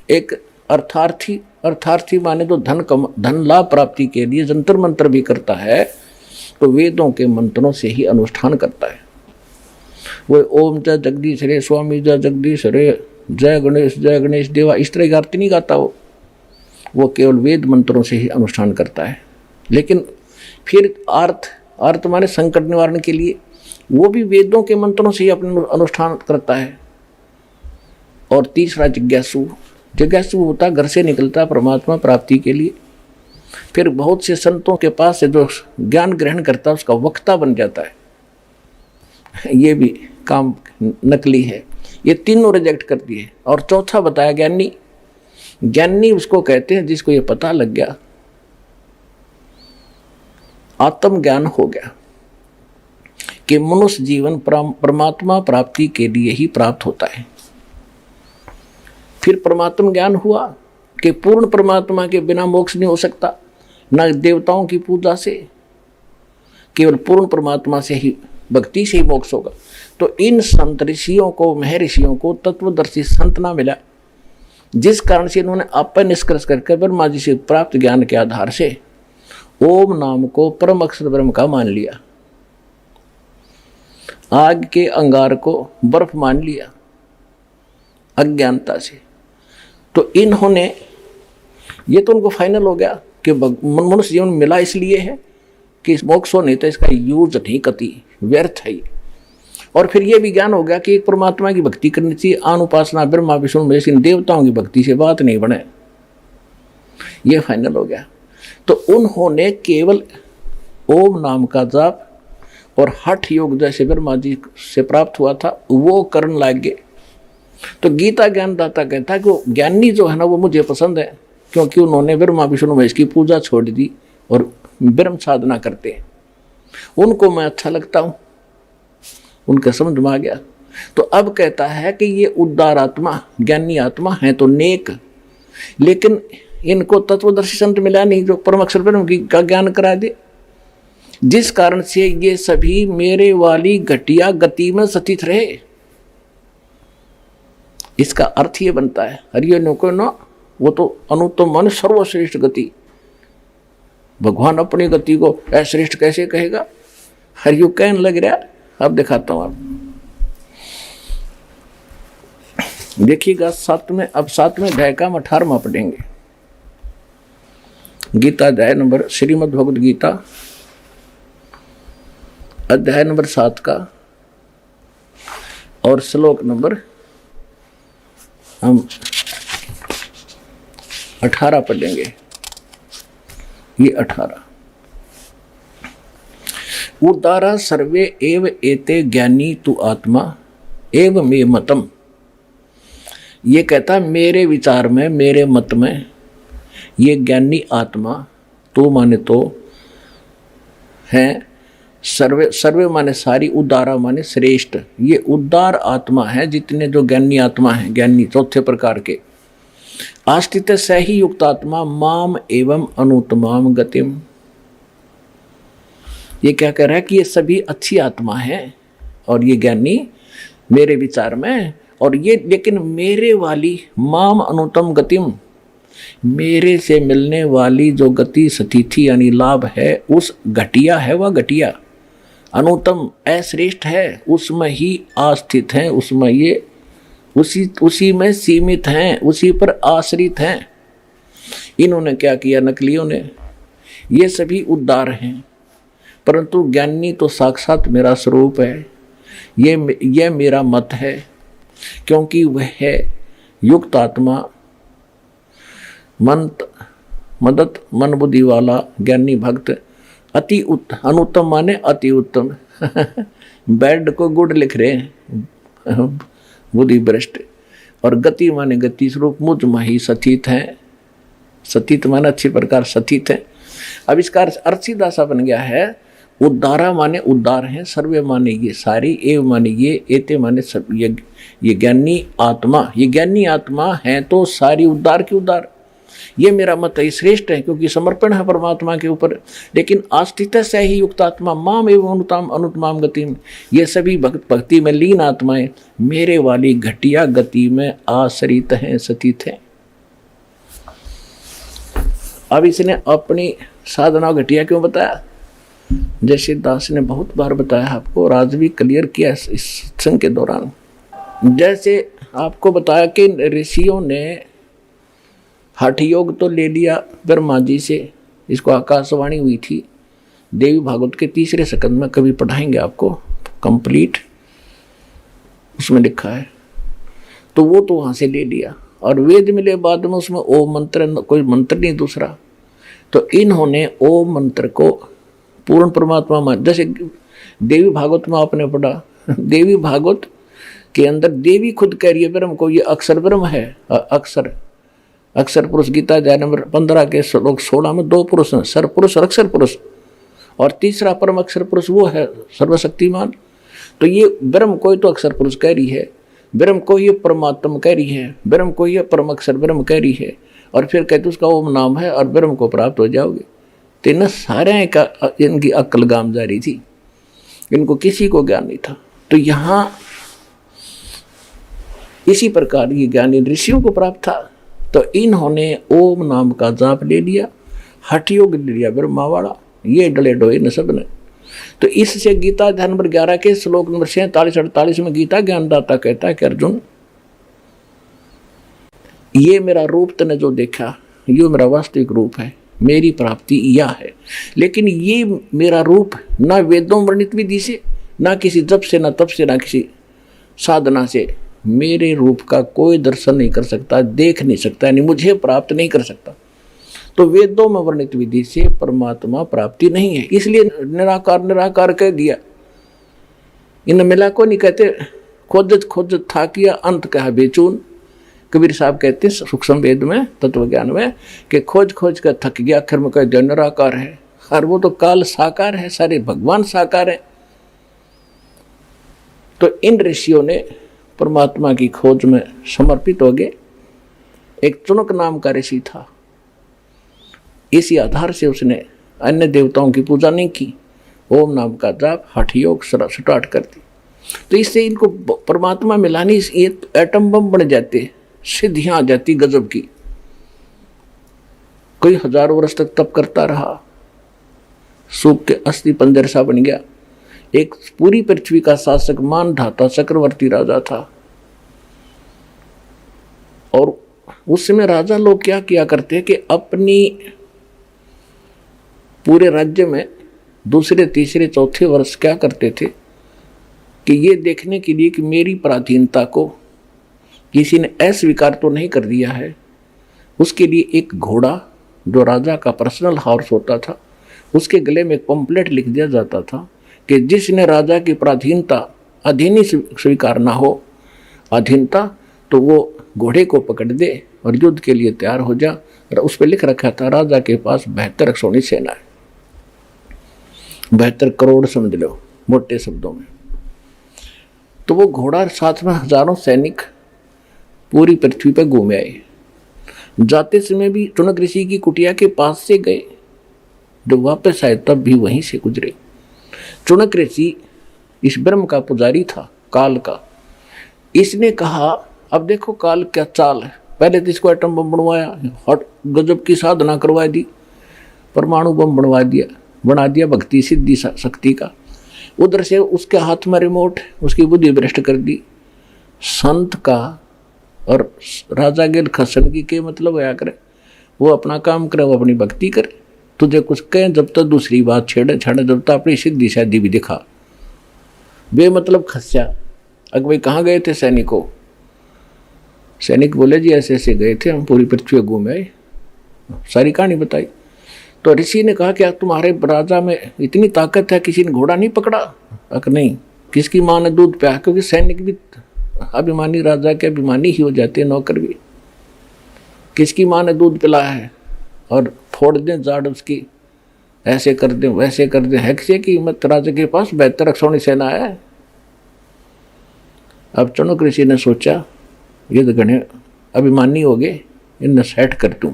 Speaker 1: एक अर्थार्थी माने तो धन लाभ प्राप्ति के लिए जंतर मंत्र भी करता है, तो वेदों के मंत्रों से ही अनुष्ठान करता है। वो ओम जय जगदीश रे, स्वामी जय जगदीश रे, जय गणेश देवा, इस तरह की आरती नहीं गाता वो केवल वेद मंत्रों से ही अनुष्ठान करता है। लेकिन फिर अर्थ माने संकट निवारण के लिए, वो भी वेदों के मंत्रों से ही अपने अनुष्ठान करता है। और तीसरा जिज्ञासु होता, घर से निकलता परमात्मा प्राप्ति के लिए। फिर बहुत से संतों के पास से जो ज्ञान ग्रहण करता है उसका वक्ता बन जाता है। ये भी काम नकली है। ये तीनों रिजेक्ट कर दिए। और चौथा बताया ज्ञानी उसको कहते हैं जिसको ये पता लग गया, आत्म ज्ञान हो गया कि मनुष्य जीवन परमात्मा प्राप्ति के लिए ही प्राप्त होता है। फिर परमात्मा ज्ञान हुआ कि पूर्ण परमात्मा के बिना मोक्ष नहीं हो सकता, न देवताओं की पूजा से, केवल पूर्ण परमात्मा से ही, भक्ति से ही मोक्ष होगा। तो इन संत ऋषियों को, महर्षियों को तत्वदर्शी संत ना मिला, जिस कारण से इन्होंने आपन निष्कर्ष करके ब्रह्मा जी से प्राप्त ज्ञान के आधार से ओम नाम को परम अक्षर ब्रह्म का मान लिया, आग के अंगार को बर्फ मान लिया अज्ञानता से। तो इन्होंने, ये तो उनको फाइनल हो गया कि मनुष्य जीवन मिला इसलिए है कि मोक्ष हो, नहीं तो इसका यूज नहीं कति, व्यर्थ है। और फिर ये भी ज्ञान हो गया कि एक परमात्मा की भक्ति करनी चाहिए, आन उपासना ब्रह्मा विष्णु महेश, इन देवताओं की भक्ति से बात नहीं बने, ये फाइनल हो गया। तो उन्होंने केवल ओम नाम का जाप और हठ योग जैसे ब्रह्मा जी से प्राप्त हुआ था वो करने लगे। तो गीता ज्ञानदाता कहता है कि वो ज्ञानी जो है ना, वो मुझे पसंद है, क्योंकि उन्होंने ब्रह्मा विष्णु महेश की पूजा छोड़ दी और ब्रह्म साधना करते हैं, उनको मैं अच्छा लगता हूँ, उनका समझ में आ गया। तो अब कहता है कि ये उदार आत्मा, ज्ञानी आत्मा है तो नेक, लेकिन इनको तत्वदर्शी संत मिला नहीं जो परम अक्षर ब्रह्म का ज्ञान करा दे, जिस कारण से ये सभी मेरे वाली घटिया गति में स्थित रहे। इसका अर्थ ये बनता है, हरियो नको न, वो तो अनुत्तम मन सर्वश्रेष्ठ गति, भगवान अपनी गति को अश्रेष्ठ कैसे कहेगा? हरियो कहने लग रहा। अब दिखाता हूं आप देखिएगा। अब सातवें अध्याय का 18वां पढ़ेंगे। गीता अध्याय नंबर, श्रीमद् भगवद गीता अध्याय नंबर 7 का और श्लोक नंबर हम 18 पढ़ेंगे। ये 18, उदारा सर्वे एव एते ज्ञानी तु आत्मा एव मे मतम। ये कहता मेरे विचार में, मेरे मत में ये ज्ञानी आत्मा तो माने तो है सर्वे, सर्वे माने सारी, उदारा माने श्रेष्ठ। ये उदार आत्मा है जितने जो ज्ञानी आत्मा है, ज्ञानी चौथे प्रकार के। आस्थित सही युक्त आत्मा माम एवं अनुत्तमाम गतिम। ये क्या कह रहा है कि ये सभी अच्छी आत्मा है और ये ज्ञानी मेरे विचार में, और ये लेकिन मेरे वाली माम अनुत्तम गतिम, मेरे से मिलने वाली जो गति सतिथि यानी लाभ है उस घटिया है, वह घटिया अनुत्तम अश्रेष्ठ है, उसमें ही आस्थित हैं, उसमें ये उसी में सीमित हैं, उसी पर आश्रित हैं। इन्होंने क्या किया, नकलियों ने, ये सभी उद्धार हैं, परंतु ज्ञानी तो साक्षात मेरा स्वरूप है। ये मेरा मत है, क्योंकि वह है युक्त आत्मा, मदत मन बुद्धि वाला ज्ञानी भक्त, अति अनुत्तम माने अति उत्तम बैड को गुड लिख रहे हैं बुद्धि भ्रष्ट, और गति माने गति स्वरूप मुझ में ही सथित है। सथित माने अच्छी प्रकार सथित है। अब इसका अर्थ सीधा सा बन गया है, उद्धारा माने उद्धार है, सर्वे माने ये सारी, एव माने ये, एते माने सब। ये ज्ञानी आत्मा, ये ज्ञानी आत्मा है तो सारी उद्धार की उद्धार। ये मेरा मत है, श्रेष्ठ है क्योंकि समर्पण है परमात्मा के ऊपर। लेकिन आस्थित से ही युक्त आत्मा माम एवं अनुत्तमाम गति, ये सभी भक्ति में लीन आत्माएं मेरे वाली घटिया गति में आश्रित हैं, सतीत हैं। अब इसने अपनी साधना घटिया क्यों बताया? जैसे दास ने बहुत बार बताया आपको, और आज भी क्लियर किया इस सत्संग के दौरान। जैसे आपको बताया कि ऋषियों ने हठ योग तो ले लिया ब्रह्मा जी से, इसको आकाशवाणी हुई थी देवी भागवत के 3रे स्कंद में, कभी पढ़ाएंगे आपको कंप्लीट, उसमें लिखा है। तो वो तो वहाँ से ले लिया, और वेद मिले बाद में उसमें ओम मंत्र, कोई मंत्र नहीं दूसरा। तो इन्होंने ओम मंत्र को पूर्ण परमात्मा मान, जैसे देवी भागवत में आपने पढ़ा, देवी भागवत के अंदर देवी खुद कह रही है ब्रह्म को, ये अक्षर ब्रह्म है। अक्षर पुरुष, गीता अध्याय नंबर 15 के श्लोक 16 में 2 पुरुष हैं, सर पुरुष और अक्षर पुरुष, और तीसरा परम अक्षर पुरुष वो है सर्वशक्तिमान। तो ये ब्रह्म को ही तो अक्षर पुरुष कह रही है, ब्रह्म को ही परमात्मा कह रही है, ब्रह्म को ही परम अक्षर ब्रह्म कह रही है, और फिर कहते उसका ओम नाम है और ब्रह्म को प्राप्त हो जाओगे। तो इन सारे का इनकी अक्ल गाम जारी थी, इनको किसी को ज्ञान नहीं था। तो यहाँ इसी प्रकार ये ज्ञान इन ऋषियों को प्राप्त था, तो इन्होंने ओम नाम का जाप ले लिया, हठ योग ले लिया ब्रह्मा वाला, ये डले डोए न सब ने। तो इससे गीता अध्याय नंबर 11 के श्लोक नंबर 47-48 में गीता ज्ञानदाता कहता है कि अर्जुन, ये मेरा रूप तने जो देखा, ये मेरा वास्तविक रूप है, मेरी प्राप्ति यह है। लेकिन ये मेरा रूप ना वेदों वर्णित विधि से, ना किसी जप से, ना तप से, ना किसी साधना से मेरे रूप का कोई दर्शन नहीं कर सकता, देख नहीं सकता, यानी मुझे प्राप्त नहीं कर सकता। तो वेदों में वर्णित विधि से परमात्मा प्राप्ति नहीं है, इसलिए निराकार निराकार कह दिया। इन मिला को नहीं कहते, खोजत खोजत था किया अंत कहा बेचून। कबीर साहब कहते हैं सूक्ष्म वेद में, तत्व ज्ञान में, कि खोज खोज कर थक गया, आखिर में कह दिया निराकार है। और वो तो काल साकार है, सारे भगवान साकार है। तो इन ऋषियों ने परमात्मा की खोज में समर्पित हो गए। एक चुनक नाम का ऋषि था, इसी आधार से उसने अन्य देवताओं की पूजा नहीं की, ओम नाम का जाप हठ योग स्टार्ट कर दी। तो इससे इनको परमात्मा मिलानी, ये एटम बम बन जाते, सिद्धियां आ जाती गजब की। कई हजारों वर्ष तक तप करता रहा, सूख के अस्थि पंजर सा बन गया। एक पूरी पृथ्वी का शासक मान धाता चक्रवर्ती राजा था, और उस समय राजा लोग क्या किया करते कि अपनी पूरे राज्य में दूसरे तीसरे चौथे वर्ष क्या करते थे कि ये देखने के लिए कि मेरी पराधीनता को किसी ने अस्वीकार तो नहीं कर दिया है, उसके लिए एक घोड़ा जो राजा का पर्सनल हॉर्स होता था, उसके गले में एक पंपलेट लिख दिया जाता था कि जिसने राजा की पराधीनता अधीनी स्वीकार ना हो, अधीनता, तो वो घोड़े को पकड़ दे और युद्ध के लिए तैयार हो जा। उस पर लिख रखा था राजा के पास 72 अक्षौणी सेना है, 72 करोड़ समझ लो मोटे शब्दों में। तो वो घोड़ा साथ में हजारों सैनिक पूरी पृथ्वी पर घूमे आए। जाते समय भी चुनक ऋषि की कुटिया के पास से गए, जब वापस आए तब भी वहीं से गुजरे। चुनक ऋषि इस ब्रह्म का पुजारी था, काल का। इसने कहा अब देखो काल क्या चाल है, पहले तो इसको एटम बम बनवाया, हट गजब की साधना करवा दी, परमाणु बम बना दिया भक्ति सिद्धि शक्ति का। उधर से उसके हाथ में रिमोट, उसकी बुद्धि भ्रष्ट कर दी। संत का और राजा गेल खसन की के मतलब होया करे, वो अपना काम करे, वो अपनी भक्ति करे। तुझे कुछ कहें जब तक दूसरी बात छेड़े जब तक अपनी सिद्धि शादी भी दिखा। बेमतलब खस्या। अगवे कहाँ गए थे सैनिकों? सैनिक बोले जी ऐसे ऐसे गए थे, हम पूरी पृथ्वी घूमे आए, सारी कहानी बताई। तो ऋषि ने कहा कि तुम्हारे राजा में इतनी ताकत है, किसी ने घोड़ा नहीं पकड़ा? अक नहीं। किसकी माँ ने दूध पिया? क्योंकि सैनिक भी अभिमानी, राजा के अभिमानी ही हो जाते हैं, नौकर भी। किसकी माँ ने दूध पिलाया है? और फोड़ दें जाड़ उसकी, ऐसे कर दें वैसे कर दें, है किसी की हिम्मत? राजा के पास 72 अक्षौणी सेना है। अब चुनक ऋषि ने सोचा ये तो घने अभिमानी हो गए, इन्हें सेट कर दूं।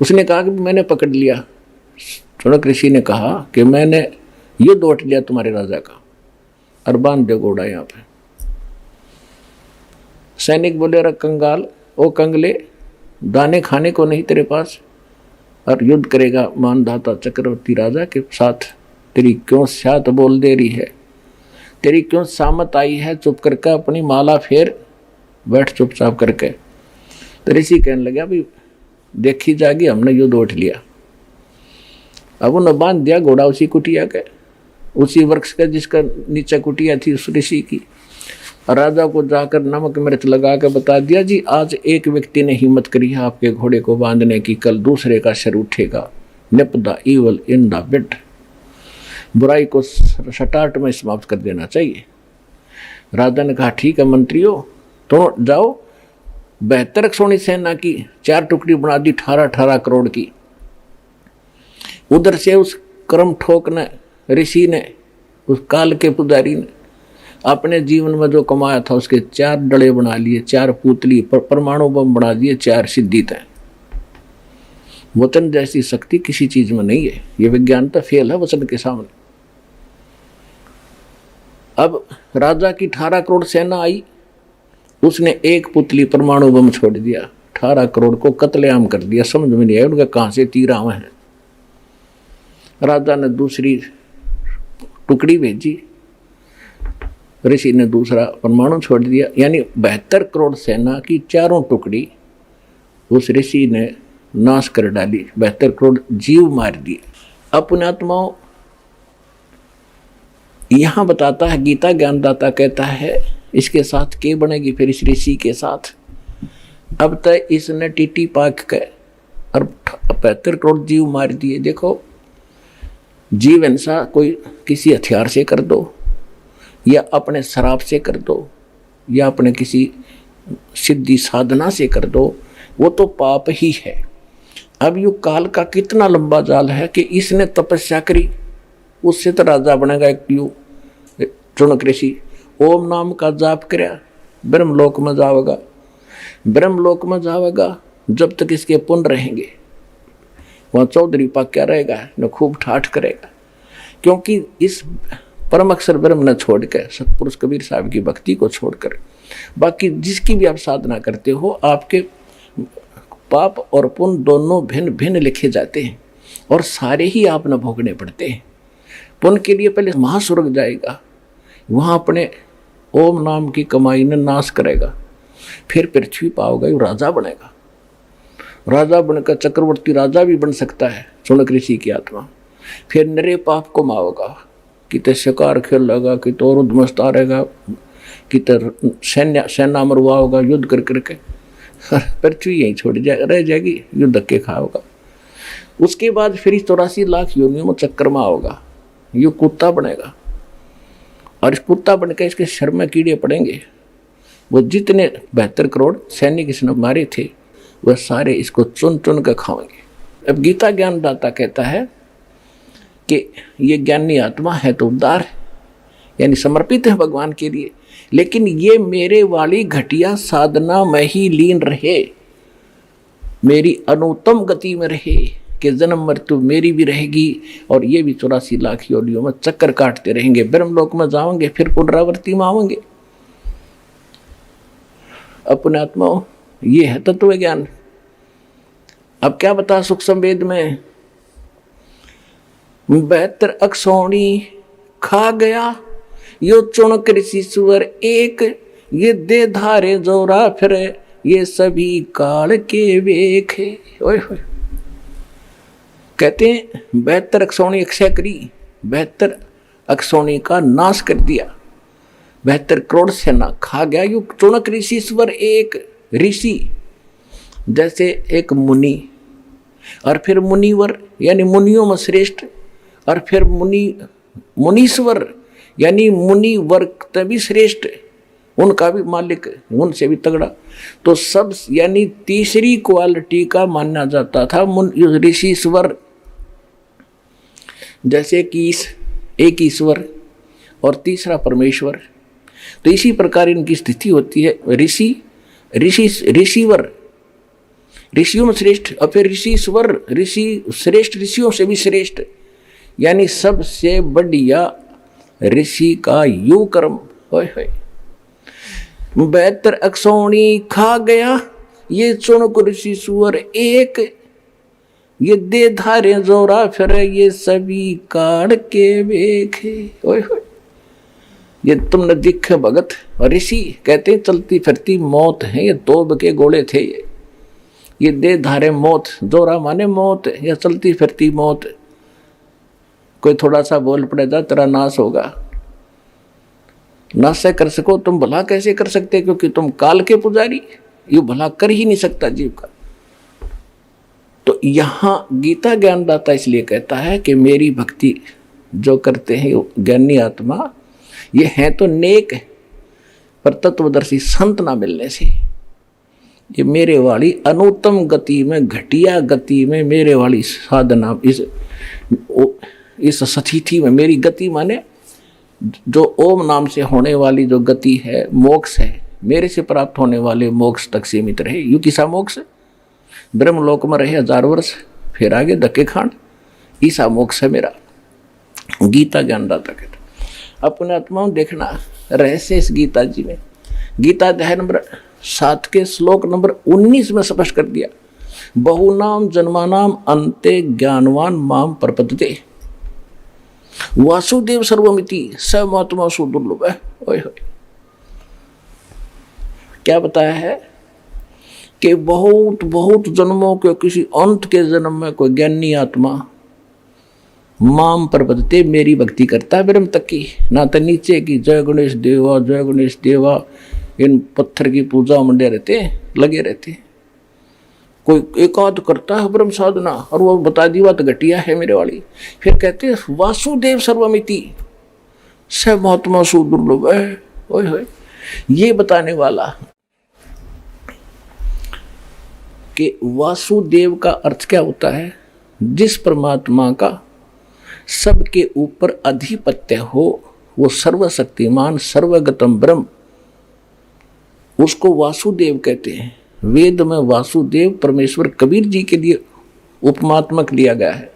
Speaker 1: उसने कहा कि मैंने पकड़ लिया। चुनक ऋषि ने कहा कि मैंने ये दौट लिया तुम्हारे राजा का, और बांध दो घोड़ा यहाँ पे। सैनिक बोले अरे कंगाल, ओ कंगले, दाने खाने को नहीं तेरे पास, और युद्ध करेगा मानधाता चक्रवर्ती राजा के साथ? तेरी क्यों स्यात बोल दे रही है, तेरी क्यों सामत आई है? चुप करके अपनी माला फेर बैठ चुपचाप करके। तो ऋषि कहने लगा भी देखी जाएगी, हमने युद्ध उठ लिया। अब उन्हें बांध दिया घोड़ा उसी कुटिया के, उसी वृक्ष का जिसका नीचे कुटिया थी उस ऋषि की। राजा को जाकर नमक मिर्च लगा के बता दिया जी आज एक व्यक्ति ने हिम्मत करी है आपके घोड़े को बांधने की, कल दूसरे का सिर उठेगा। निप the evil in the bit, बुराई को सटाट में समाप्त कर देना चाहिए। राजा ने कहा ठीक है मंत्रियों, तो जाओ 72 अक्षौणी सेना की 4 टुकड़ी बना दी, 18 करोड़ की। उधर से उस कर्म ठोक ने, ऋषि ने, उस काल के पुजारी ने अपने जीवन में जो कमाया था उसके 4 डले बना लिए, 4 पुतली, परमाणु बम बना दिए, 4 सिद्धि थे। वचन जैसी शक्ति किसी चीज में नहीं है, ये विज्ञानता फेल है वचन के सामने। अब राजा की 18 करोड़ सेना आई, उसने एक पुतली परमाणु बम छोड़ दिया, 18 करोड़ को कत्लेआम कर दिया। समझ में नहीं आया उनका कहां से तीर आवे हैं। राजा ने दूसरी टुकड़ी भेजी, ऋषि ने दूसरा परमाणु छोड़ दिया, यानी 72 करोड़ सेना की 4 टुकड़ी उस ऋषि ने नाश कर डाली, 72 करोड़ जीव मार दिए। अपनात्माओं यहां बताता है, गीता ज्ञानदाता कहता है इसके साथ के बनेगी फिर इस ऋषि के साथ। अब तक इसने टीटी पाक के और 72 करोड़ जीव मार दिए। देखो जीव हिंसा कोई किसी हथियार से कर दो, या अपने शराब से कर दो, या अपने किसी सिद्धि साधना से कर दो, वो तो पाप ही है। अब यू काल का कितना लंबा जाल है कि इसने तपस्या करी, उससे तो राजा बनेगा। एक यू चुनक ऋषि ओम नाम का जाप करया, ब्रह्मलोक में जाएगा, ब्रह्मलोक में जाएगा जब तक इसके पुण्य रहेंगे। वहाँ चौधरी पाक क्या रहेगा न खूब ठाठ करेगा, क्योंकि इस परम अक्षर ब्रह्म न छोड़ कर, सतपुरुष कबीर साहब की भक्ति को छोड़कर बाकी जिसकी भी आप साधना करते हो, आपके पाप और पुण्य दोनों भिन्न भिन्न लिखे जाते हैं और सारे ही आप न भोगने पड़ते हैं। पुण्य के लिए पहले महास्वर्ग जाएगा, वहाँ अपने ओम नाम की कमाई ने नाश करेगा, फिर पृथ्वी पाओगा, राजा बनेगा। राजा बनकर चक्रवर्ती राजा भी बन सकता है चुनक ऋषि की आत्मा। फिर नरे पाप को माओगा, किते शिकार खेल लगा, किते और उद्मस्त रहेगा, किते सेना मरवाओगा युद्ध कर करके, पृथ्वी यहीं छोड़ रह जाएगी, युद्ध धक्के खाओगा। उसके बाद फिर 84 लाख योनियों में चक्कर में आओगा, ये कुत्ता बनेगा। और इस कुत्ता बनकर इसके शर में कीड़े पड़ेंगे। वो जितने 72 करोड़ सैनिक इसने मारे थे वह सारे इसको चुन चुन कर खाएंगे। अब गीता ज्ञानदाता कहता है कि ये ज्ञानी आत्मा है तो उदार है, यानी समर्पित है भगवान के लिए, लेकिन ये मेरे वाली घटिया साधना में ही लीन रहे, मेरी अनुत्तम गति में रहे कि जन्म मृत्यु मेरी भी रहेगी और ये भी 84 लाख योनियों में चक्कर काटते रहेंगे, ब्रह्मलोक में जाओगे, फिर पुनरावृत्ति में आवेंगे। अपने आत्मा ये है तत्व ज्ञान। अब क्या बता सुख संवेद में 72 अक्षौणी खा गया यो चुनक ऋषि सुअर एक, ये दे धारे जोरा फिर ये सभी काल के वेख। ओए होए, कहते हैं 72 अक्षौणी अक्षय करी, 72 अक्षौणी का नाश कर दिया, 72 करोड़ सेना खा गया यो चुनक ऋषि सुअर एक। ऋषि जैसे एक मुनि और फिर मुनिवर यानी मुनियों में श्रेष्ठ, और फिर मुनीश्वर यानी मुनि वर्ग तभी श्रेष्ठ, उनका भी मालिक, उनसे भी तगड़ा। तो सब यानी तीसरी क्वालिटी का माना जाता था ऋषिश्वर, जैसे कि एक ईश्वर और तीसरा परमेश्वर। तो इसी प्रकार इनकी स्थिति होती है। ऋषिवर ऋषियों में श्रेष्ठ, और फिर ऋषिश्वर ऋषि श्रेष्ठ, ऋषियों से भी श्रेष्ठ, यानी सबसे बढ़िया ऋषि का यू कर्म। 72 अक्षौणी खा गया ये चुनक ऋषि सुअर एक, ये दे धारे जोरा फिर ये सभी काढ़ के वेखे। ओए होए, ये तुमने दिखे भगत। और ऋषि कहते चलती फिरती मौत है, ये तोब के गोले थे, ये दे धारे मौत, जोरा माने मौत या चलती फिरती मौत। कोई थोड़ा सा बोल पड़ेगा तेरा नाश होगा, नाश से कर सको तुम भला कैसे कर सकते, क्योंकि तुम काल के पुजारी, ये भला कर ही नहीं सकता जीव का। तो यहाँ गीता ज्ञानदाता इसलिए कहता है कि मेरी भक्ति जो करते हैं ज्ञानी आत्मा, ये हैं तो नेक है, पर तत्वदर्शी संत ना मिलने से ये मेरे वाली अनुत्तम गति में, घटिया गति में, मेरे वाली साधना इस स्थिति में, मेरी गति माने जो ओम नाम से होने वाली जो गति है, मोक्ष है, मेरे से प्राप्त होने वाले मोक्ष तक सीमित रहे। यू किसा मोक्ष? ब्रह्मलोक में रहे 1000 वर्ष, फिर आगे धक्के खांड, ईसा मोक्ष है मेरा। गीता ज्ञानदाता कहता अपने आत्माओं देखना रहस्य इस गीता जी में। गीता अध्याय नंबर 7 के श्लोक नंबर 19 में स्पष्ट कर दिया, बहुनाम जन्मानाम अन्ते ज्ञानवान माम प्रपद्यते वासुदेव सर्वमिति स महात्मा सुदुर्लभ है। ओए होए, क्या बताया है कि बहुत बहुत जन्मों के किसी अंत के जन्म में कोई ज्ञानी आत्मा माम प्रपद्यते मेरी भक्ति करता है, ब्रह्म तक की, ना तो नीचे की जय गणेश देवा जय गणेश देवा, इन पत्थर की पूजा मंडे रहते लगे रहते। कोई एकाध करता है ब्रह्म साधना और वो बता दी बात घटिया है मेरे वाली, फिर कहते हैं वासुदेव सर्वमिति स महात्मा सुदुर्लभ है। ओए होए, ये बताने वाला कि वासुदेव का अर्थ क्या होता है, जिस परमात्मा का सबके ऊपर अधिपत्य हो, वो सर्वशक्तिमान सर्वगतम ब्रह्म, उसको वासुदेव कहते हैं। वेद में वासुदेव परमेश्वर कबीर जी के लिए उपमात्मक लिया गया है।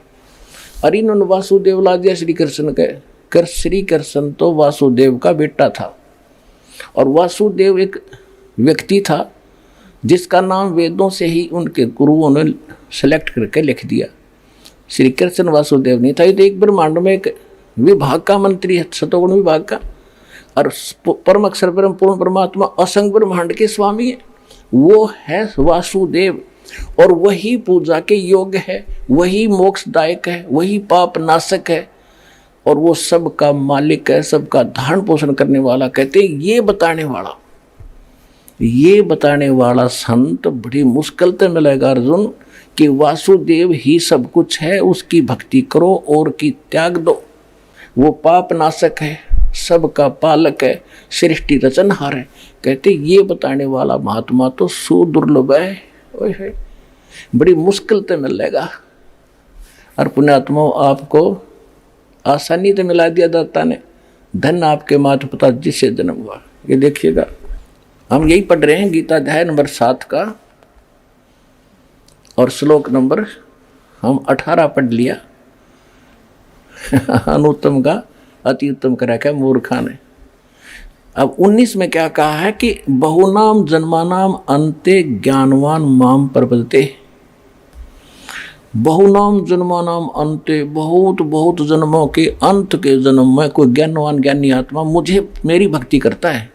Speaker 1: और इन्होंने वासुदेव ला दिया श्री कृष्ण के, श्री कृष्ण तो वासुदेव का बेटा था, और वासुदेव एक व्यक्ति था जिसका नाम वेदों से ही उनके गुरुओं ने सेलेक्ट करके लिख दिया। श्री कृष्ण वासुदेव नहीं था, ये तो एक ब्रह्मांड में एक विभाग का मंत्री है, सतोगुण विभाग का, और परम अक्षर ब्रह्म पूर्ण परमात्मा असंग ब्रह्मांड के स्वामी है, वो है वासुदेव। और वही पूजा के योग्य है, वही मोक्षदायक है, वही पाप नाशक है, और वो सबका मालिक है, सबका धारण पोषण करने वाला। कहते ये बताने वाला संत बड़ी मुश्किल से मिलेगा अर्जुन, कि वासुदेव ही सब कुछ है, उसकी भक्ति करो और की त्याग दो। वो पाप नाशक है, सबका पालक है, सृष्टि रचनहार है। कहते ये बताने वाला महात्मा तो सुदुर्लभ है। ओए बड़ी मुश्किल से मिलेगा। और पुण्यात्मा आपको आसानी से मिला दिया दाता ने। धन आपके माता पिता जिससे जन्म हुआ। ये देखिएगा, हम यही पढ़ रहे हैं गीता अध्याय नंबर 7 का और श्लोक नंबर हम 18 पढ़ लिया। अनुत्तम का अति उत्तम करा क्या मूर्खा ने। अब 19 में क्या कहा है कि बहुनाम जन्मानाम अंते ज्ञानवान माम प्रपद्यते। बहुनाम जन्मानाम अंते, बहुत बहुत जन्मों के अंत के जन्म में कोई ज्ञानवान ज्ञानी आत्मा मुझे मेरी भक्ति करता है।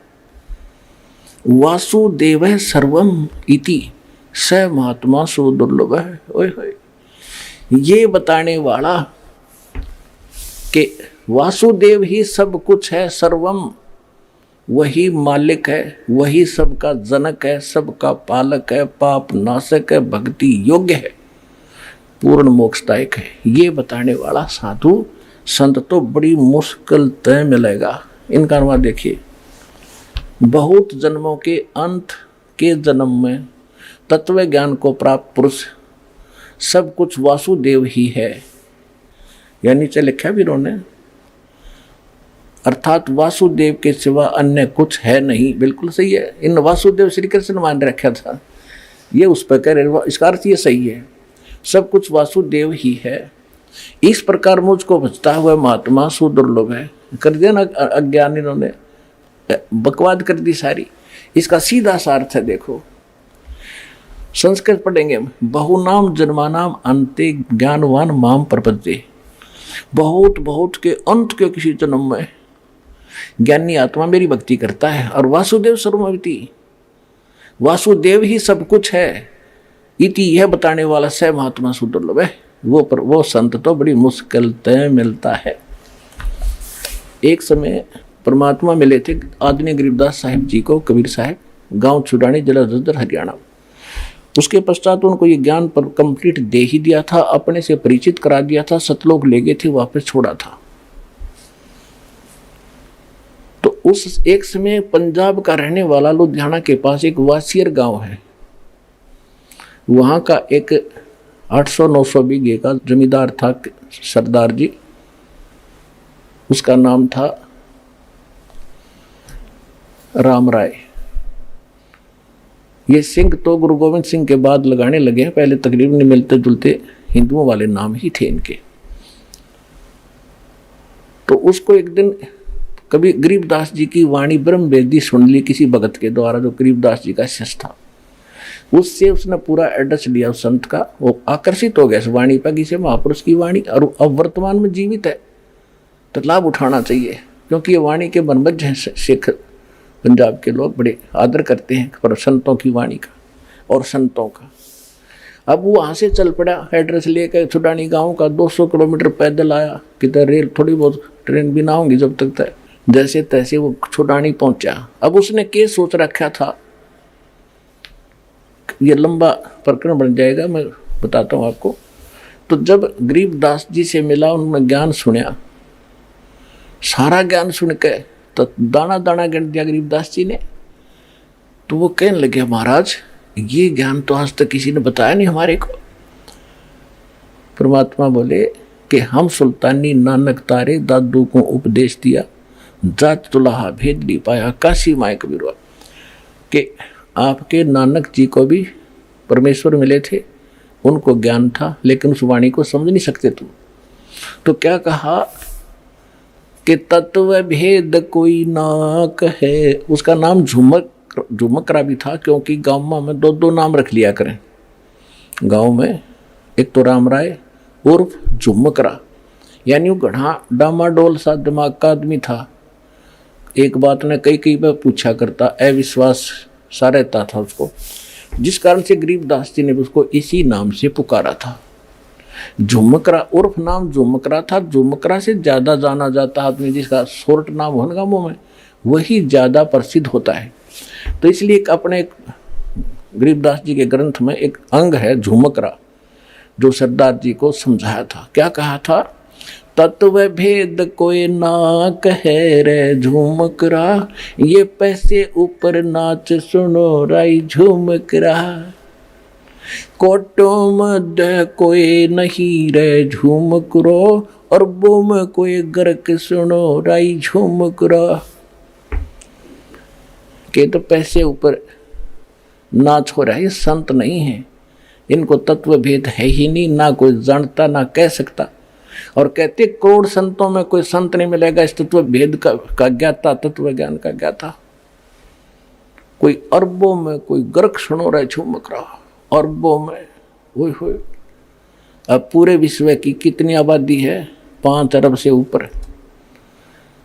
Speaker 1: वासुदेव सर्वम इति स महात्मा सुदुर्लभ है। ओए होए, ये बताने वाला कि वासुदेव ही सब कुछ है, सर्वम वही मालिक है, वही सबका जनक है, सबका पालक है, पाप नाशक है, भक्ति योग्य है, पूर्ण मोक्षदायक है। ये बताने वाला साधु संत तो बड़ी मुश्किल तय मिलेगा। इनका अनुवाद देखिए, बहुत जन्मों के अंत के जन्म में तत्व ज्ञान को प्राप्त पुरुष सब कुछ वासुदेव ही है। यानी नीचे लिखा भी उन्होंने, अर्थात वासुदेव के सिवा अन्य कुछ है नहीं। बिल्कुल सही है। इन वासुदेव श्री कृष्ण मान रखा था, ये उस पर कह रहे, इसका अर्थ ये सही है, सब कुछ वासुदेव ही है। इस प्रकार मुझको बचता हुआ महात्मा सुदुर्लभ है। कर दिया ना अज्ञान, इन्होंने बकवाद कर दी सारी। इसका सीधा सा अर्थ है, देखो संस्कृत पढ़ेंगे हम। बहुनाम जन्मानाम अंते ज्ञानवान माम प्रपद्यते। बहुत बहुत के अंत के किसी जन्म में ज्ञानी आत्मा मेरी भक्ति करता है। और वासुदेव सर्वमिति, वासुदेव ही सब कुछ है। इति यह बताने वाला स महात्मा सुदुर्लभ है। वो संत तो बड़ी मुश्किल तय मिलता है। एक समय परमात्मा मिले थे आदरणीय गरीबदास साहिब जी को, कबीर साहब, गांव छुड़ानी, जिला जलंधर, हरियाणा। उसके पश्चात उनको ये ज्ञान पर कंप्लीट दे ही दिया था, अपने से परिचित करा दिया था, सतलोक ले गए थे, वापस छोड़ा था। तो उस एक समय पंजाब का रहने वाला लुधियाना के पास एक वासियर गांव है, वहां का एक 800-900 बीघे का जमींदार था सरदार जी। उसका नाम था राम राय। ये सिंह तो गुरु गोविंद सिंह के बाद लगाने लगे हैं, पहले तकरीबन मिलते जुलते हिंदुओं वाले नाम ही थे इनके। तो उसको एक दिन कभी गरीबदास जी की वाणी ब्रह्म वेदी सुन ली किसी भगत के द्वारा, जो गरीबदास जी का शिष्य था। उससे उसने पूरा एड्रेस लिया उस संत का। वो आकर्षित हो गया इस वाणी पर, किसी महापुरुष की वाणी, और अब वर्तमान में जीवित है तो लाभ उठाना चाहिए, क्योंकि ये वाणी के बनबज हैं। सिख पंजाब के लोग बड़े आदर करते हैं पर संतों की वाणी का और संतों का। अब वो वहाँ से चल पड़ा एड्रेस लेकर छुडानी गांव का। 200 किलोमीटर पैदल आया, किधर रेल थोड़ी बहुत ट्रेन भी ना होंगी जब तक, जैसे तैसे वो छुडानी पहुंचा। अब उसने केस सोच रखा था, ये लंबा प्रकरण बन जाएगा, मैं बताता हूँ आपको। तो जब गरीबदास जी से मिला, उन्होंने ज्ञान सुना, सारा ज्ञान सुन के तो दाना दाना गिन दिया गरीबदास जी ने। तो वो कहने लगे, महाराज ये ज्ञान तो आज तक किसी ने बताया नहीं हमारे को। परमात्मा बोले कि हम सुल्तानी नानक तारे दादू को उपदेश दिया, जात तुलाहा भेद नहीं पाया काशी माए कबीरवा। कि आपके नानक जी को भी परमेश्वर मिले थे, उनको ज्ञान था, लेकिन उस वाणी को समझ नहीं सकते तुम। तो क्या कहा कि तत्व भेद कोई ना कहे। उसका नाम झुमकरा भी था, क्योंकि गाँव में 2 नाम रख लिया करें गांव में। एक तो राम राय उर्फ झुमकरा, यानी वो गढ़ा डामाडोल सा दिमाग का आदमी था। एक बात ने कई बार पूछा करता, अविश्वास सा रहता था उसको, जिस कारण से गरीबदास जी ने उसको इसी नाम से पुकारा था। झुमकरा उर्फ नाम झुमकरा था। झुमकरा से ज्यादा जाना जाता आदमी जिसका शॉर्ट नाम होने का मुंह में, वही ज्यादा प्रसिद्ध होता है। तो इसलिए अपने गरीबदास जी के ग्रंथ में एक अंग है झुमकरा, जो सरदार जी को समझाया था। क्या कहा था? तत्व भेद कोई ना कहे रे झुमकरा, ये पैसे ऊपर नाच सुनो राई झुमकरा। कोटों मध्य कोई नहीं रे झूम करो, अरबों में कोई गर्क सुनो राई झूम करो। के तो पैसे ऊपर नाच हो रहा है, ये संत नहीं है, इनको तत्व भेद है ही नहीं, ना कोई जानता ना कह सकता। और कहते करोड़ संतों में कोई संत नहीं मिलेगा इस तत्व भेद का ज्ञाता, तत्व ज्ञान का ज्ञाता। कोई अरबों में कोई गर्क सुनो रहा झूमक रहा, अरबों में। ओए होए, अब पूरे विश्व की कितनी आबादी है? 5 अरब से ऊपर,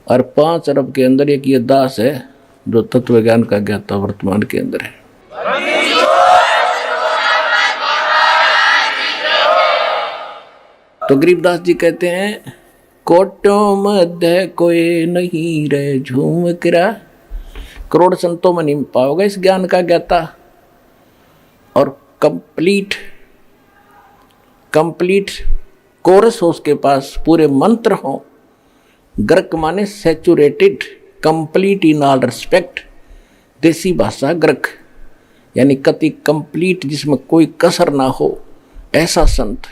Speaker 1: और 5 अरब के अंदर एक ये दास है जो तत्व ज्ञान का ज्ञाता वर्तमान के अंदर है। तो गरीबदास जी कहते हैं कोटों मध्य कोई नहीं रे झूम करा। करोड़ संतों में नहीं पाओगे इस ज्ञान का ज्ञाता। और कंप्लीट कोरस हो उसके पास, पूरे मंत्र हो। ग्रक माने saturated, complete in all respect. देसी भाषा ग्रक यानी कति कंप्लीट, जिसमें कोई कसर ना हो, ऐसा संत।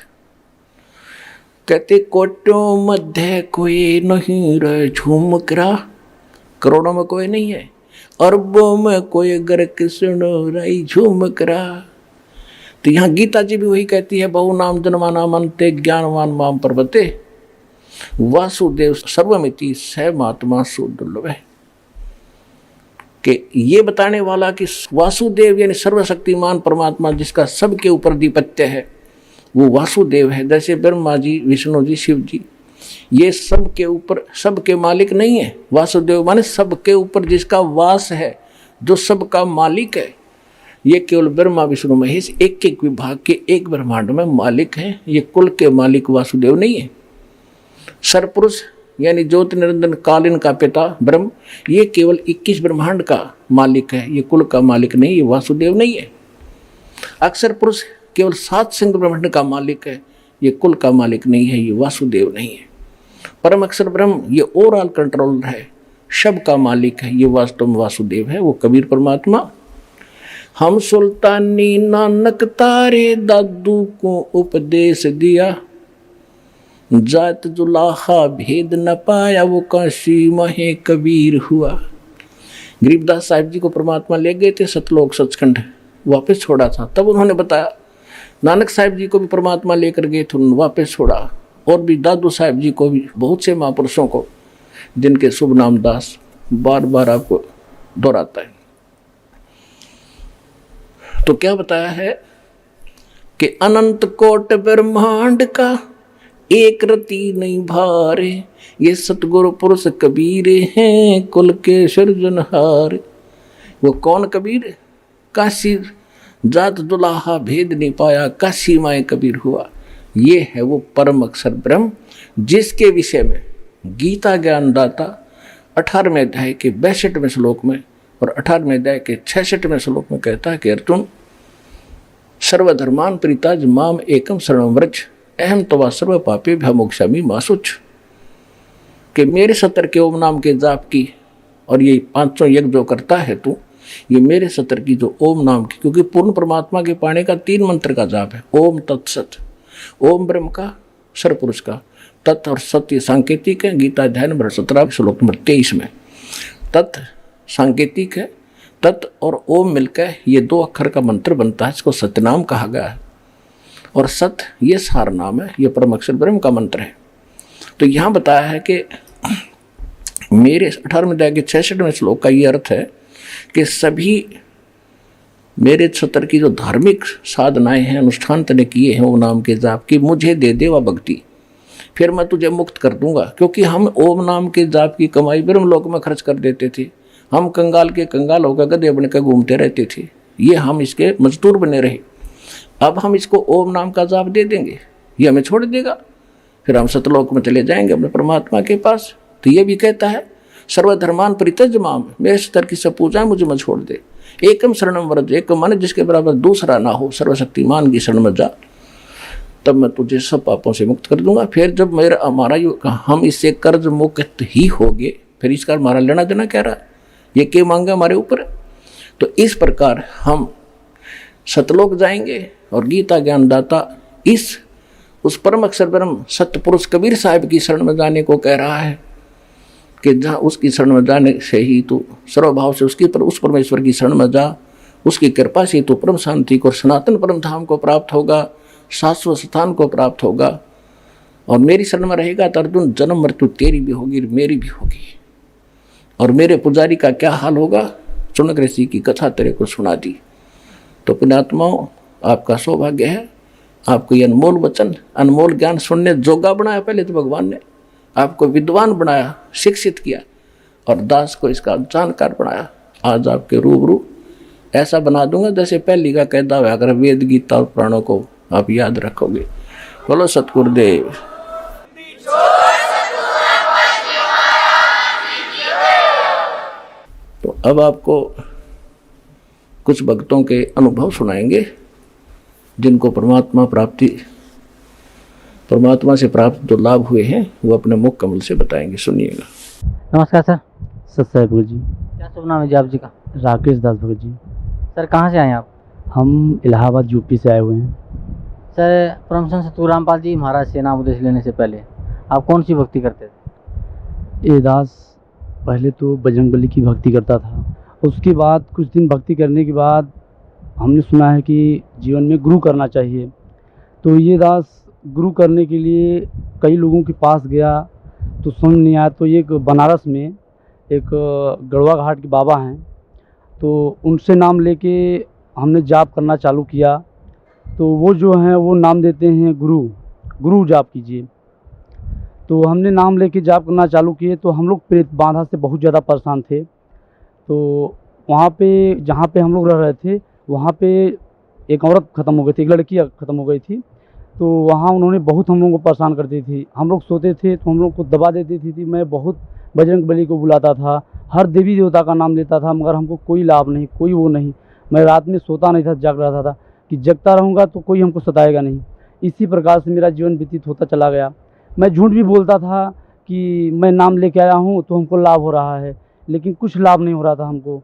Speaker 1: कहते कोटों मध्य कोई नहीं रे झूम करा। करोड़ों में कोई नहीं है, अरबों में कोई गर्क सुनो राई झूम करा। तो यहाँ गीता जी भी वही कहती है, बहु नाम जन्माना मनते ज्ञानवान माम पर्वते वासुदेव सर्वमिति स महात्मा सुदुर्लभ है। कि ये बताने वाला कि वासुदेव यानी सर्वशक्तिमान परमात्मा जिसका सबके ऊपर अधिपत्य है, वो वासुदेव है। जैसे ब्रह्मा जी, विष्णु जी, शिव जी, ये सबके ऊपर, सबके मालिक नहीं है। वासुदेव माने सबके ऊपर जिसका वास है, जो सबका मालिक है। ये केवल ब्रह्मा विष्णु महेश एक एक विभाग के एक ब्रह्मांड में मालिक हैं। ये कुल के मालिक वासुदेव नहीं है। सरपुरुष यानी ज्योति निरंजन कालीन का पिता ब्रह्म, ये केवल 21 ब्रह्मांड का मालिक है, ये कुल का मालिक नहीं, ये वासुदेव नहीं है। अक्षर पुरुष केवल 7 सिंह ब्रह्मांड का मालिक है, ये कुल का मालिक नहीं है, ये वासुदेव नहीं है। परम अक्षर ब्रह्म ये ओवरऑल कंट्रोलर है, सब का मालिक है, ये वास्तव में वासुदेव है, वो कबीर परमात्मा। हम सुल्तानी नानक तारे दादू को उपदेश दिया, जात जुलाहा भेद न पाया, वो काशी महे कबीर हुआ। गरीबदास साहिब जी को परमात्मा ले गए थे सतलोक सचखंड, वापस छोड़ा था, तब उन्होंने बताया। नानक साहिब जी को भी परमात्मा लेकर गए थे, उन्होंने वापस छोड़ा। और भी दादू साहिब जी को भी, बहुत से महापुरुषों को जिनके शुभ नाम दास बार बार आपको दोहराता है। तो क्या बताया है कि अनंत कोट ब्रह्मांड का एक रति नहीं भारे, ये सतगुरु पुरुष कबीर हैं कुल के सृजनहार। वो कौन कबीर? काशी जात दुलाहा भेद नहीं पाया, काशी माए कबीर हुआ। ये है वो परम अक्षर ब्रह्म, जिसके विषय में गीता ज्ञानदाता 18वें अध्याय के 62वें श्लोक में और 18वें अध्याय के 66वें श्लोक में कहता है कि अर्जुन सर्वधर्मान परिताज माम एकम शरणं व्रज अहम तवा सर्व पापे भयमोक्षामि मा शुच। कि मेरे 70 के ओम नाम के जाप की और ये 500 यज्ञ जो करता है तू, ये मेरे 70 की जो ओम नाम की, क्योंकि पूर्ण परमात्मा के पाने का 3 मंत्र का जाप है। ओम तत्सत, ओम ब्रह्म का, सरपुरुष का, तत् और सत्य सांकेतिक है। गीता अध्याय नंबर 17 श्लोक नंबर 23 में तत् सांकेतिक है, तत् और ओम मिलकर ये 2 अक्षर का मंत्र बनता है, इसको सत्यनाम कहा गया है। और सत ये सार नाम है, ये परम अक्षर ब्रह्म का मंत्र है। तो यहाँ बताया है कि मेरे 18वें अध्याय के 66वें श्लोक का ये अर्थ है कि सभी मेरे 70 की जो धार्मिक साधनाएं हैं, अनुष्ठान तने किए हैं ओम नाम के जाप की, मुझे दे दे वह भक्ति, फिर मैं तुझे मुक्त कर दूंगा। क्योंकि हम ओम नाम के जाप की कमाई ब्रह्मलोक में खर्च कर देते थे, हम कंगाल के कंगाल होकर गधे बनकर घूमते रहते थे, ये हम इसके मजदूर बने रहे। अब हम इसको ओम नाम का जाप दे देंगे, ये हमें छोड़ देगा, फिर हम सतलोक में चले जाएंगे अपने परमात्मा के पास। तो ये भी कहता है सर्वधर्मान परित्यज माम, मेरे 70 की सब पूजा मुझे मत छोड़ दे। एकम शरणम व्रज, एक माने जिसके बराबर दूसरा ना हो, सर्वशक्तिमान की शरण में जा, तब मैं तुझे सब पापों से मुक्त कर दूंगा। फिर जब मेरा हमारा हम इससे कर्ज मुक्त ही हो गए, फिर इसका हमारा लेना देना क्या रहा, ये क्या मांगा हमारे ऊपर। तो इस प्रकार हम सतलोक जाएंगे, और गीता ज्ञानदाता इस उस परम अक्षर ब्रह्म सत्य पुरुष कबीर साहिब की शरण में जाने को कह रहा है कि जहाँ उसकी शरण में जाने से ही तू सर्वभाव से उस परमेश्वर की शरण में जा, उसकी कृपा से तू परम शांति को, सनातन परम धाम को प्राप्त होगा, शाश्वत स्थान को प्राप्त होगा। और मेरी शरण में रहेगा तो अर्जुन जन्म मृत्यु तेरी भी होगी मेरी भी होगी। और मेरे पुजारी का क्या हाल होगा, चुनक ऋषि की कथा तेरे को सुना दी। तो पुण्यात्माओं, आपका सौभाग्य है, आपको ये अनमोल वचन, अनमोल ज्ञान सुनने जोगा बनाया। पहले तो भगवान ने आपको विद्वान बनाया, शिक्षित किया, और दास को इसका जानकार बनाया। आज आपके रूबरू ऐसा बना दूंगा जैसे पहली का कहता हुआ, अगर वेद गीता और पुराणों को आप याद रखोगे। बोलो सतगुरुदेव। तो अब आपको कुछ भक्तों के अनुभव सुनाएंगे जिनको परमात्मा से प्राप्त जो लाभ हुए हैं वो अपने मुख कमल से बताएंगे। सुनिएगा।
Speaker 2: नमस्कार सर।
Speaker 3: सत्य भगत जी।
Speaker 2: क्या शुभ नाम है जी आप जी का?
Speaker 3: राकेश दास भगत जी।
Speaker 2: सर कहाँ से आए हैं आप?
Speaker 3: हम इलाहाबाद यूपी से आए हुए हैं।
Speaker 2: सर परमहंस सतगुरु रामपाल जी महाराज से नाम उपदेश लेने से पहले आप कौन सी भक्ति करते थे?
Speaker 3: ये दास पहले तो बजरंगबली की भक्ति करता था। उसके बाद कुछ दिन भक्ति करने के बाद हमने सुना है कि जीवन में गुरु करना चाहिए। तो ये दास गुरु करने के लिए कई लोगों के पास गया तो समझ नहीं आया। तो एक बनारस में एक गढ़वा घाट के बाबा हैं, तो उनसे नाम लेके हमने जाप करना चालू किया। तो वो जो हैं वो नाम देते हैं गुरु जाप कीजिए। तो हमने नाम लेके जाप करना चालू किए। तो हम लोग प्रेत बाधा से बहुत ज़्यादा परेशान थे। तो वहाँ पे जहाँ पे हम लोग रह रहे थे वहाँ पे एक औरत ख़त्म हो गई थी, एक लड़की ख़त्म हो गई थी। तो वहाँ उन्होंने बहुत हम लोगों को परेशान करती थी। हम लोग सोते थे तो हम लोग को दबा देती थी। मैं बहुत बजरंगबली को बुलाता था, हर देवी देवता का नाम लेता था, मगर हमको कोई लाभ नहीं, कोई वो नहीं। मैं रात में सोता नहीं था, जाग रहा था कि जगता रहूँगा तो कोई हमको सताएगा नहीं। इसी प्रकार से मेरा जीवन व्यतीत होता चला गया। मैं झूठ भी बोलता था कि मैं नाम लेके आया हूँ तो हमको लाभ हो रहा है, लेकिन कुछ लाभ नहीं हो रहा था हमको।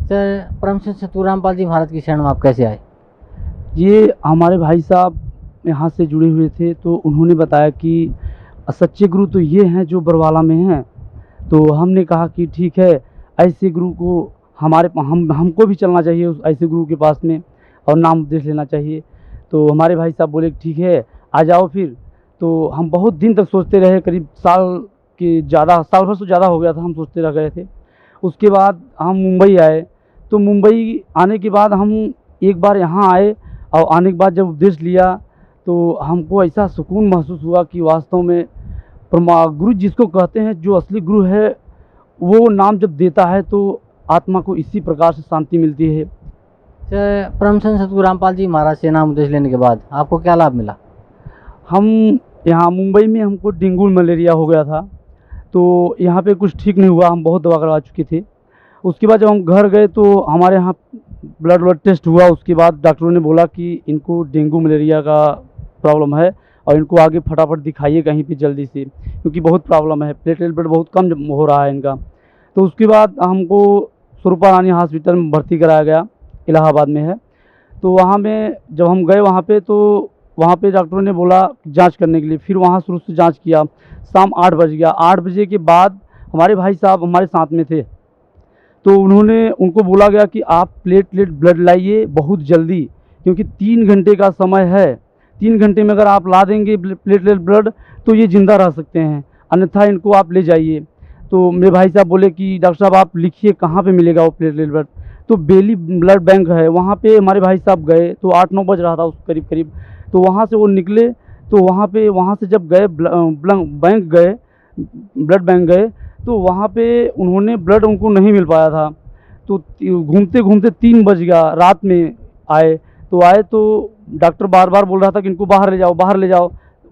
Speaker 2: सर परमहंस सतगुरु रामपाल जी महाराज की शरण में आप कैसे आए?
Speaker 3: ये हमारे भाई साहब यहाँ से जुड़े हुए थे, तो उन्होंने बताया कि सच्चे गुरु तो ये हैं जो बरवाला में हैं। तो हमने कहा कि ठीक है, ऐसे गुरु को हमको भी चलना चाहिए उस ऐसे गुरु के पास में और नाम उपदेश लेना चाहिए। तो हमारे भाई साहब बोले ठीक है आ जाओ फिर। तो हम बहुत दिन तक सोचते रहे, करीब साल भर से ज़्यादा हो गया था, हम सोचते रह गए थे। उसके बाद हम मुंबई आए। तो मुंबई आने के बाद हम एक बार यहाँ आए और आने के बाद जब उपदेश लिया तो हमको ऐसा सुकून महसूस हुआ कि वास्तव में गुरु जिसको कहते हैं, जो असली गुरु है, वो नाम जब देता है तो आत्मा को इसी प्रकार से शांति मिलती है।
Speaker 2: सर परमहंस सतगुरु रामपाल जी महाराज से नाम उपदेश लेने के बाद आपको क्या लाभ मिला?
Speaker 3: हम यहाँ मुंबई में हमको डेंगू मलेरिया हो गया था। तो यहाँ पे कुछ ठीक नहीं हुआ, हम बहुत दवा करवा चुके थे। उसके बाद जब हम घर गए तो हमारे यहाँ ब्लड टेस्ट हुआ। उसके बाद डॉक्टरों ने बोला कि इनको डेंगू मलेरिया का प्रॉब्लम है और इनको आगे फटाफट दिखाइए कहीं पे जल्दी से, क्योंकि बहुत प्रॉब्लम है, प्लेटलेट ब्लड बहुत कम हो रहा है इनका। तो उसके बाद हमको स्वरूपा रानी हॉस्पिटल में भर्ती कराया गया, इलाहाबाद में है। तो वहाँ में जब हम गए वहाँ पे, तो वहाँ पे डॉक्टरों ने बोला जांच करने के लिए। फिर वहाँ शुरू से जांच किया। शाम 8 बज गया। 8 बजे के बाद हमारे भाई साहब हमारे साथ में थे, तो उनको बोला गया कि आप प्लेटलेट ब्लड लाइए बहुत जल्दी, क्योंकि 3 घंटे का समय है। 3 घंटे में अगर आप ला देंगे प्लेटलेट ब्लड तो ये ज़िंदा रह सकते हैं, अन्यथा इनको आप ले जाइए। तो मेरे भाई साहब बोले कि डॉक्टर साहब आप लिखिए कहाँ पे मिलेगा वो प्लेटलेट ब्लड। तो बेली ब्लड बैंक है, वहाँ पे हमारे भाई साहब गए। तो 8-9 बज रहा था उस करीब। तो वहाँ से वो निकले। तो वहाँ से जब गए ब्लड बैंक गए तो वहाँ पे उन्होंने ब्लड उनको नहीं मिल पाया था। तो घूमते घूमते 3 बज गया, रात में आए। तो डॉक्टर बार बार बोल रहा था कि इनको बाहर ले जाओ।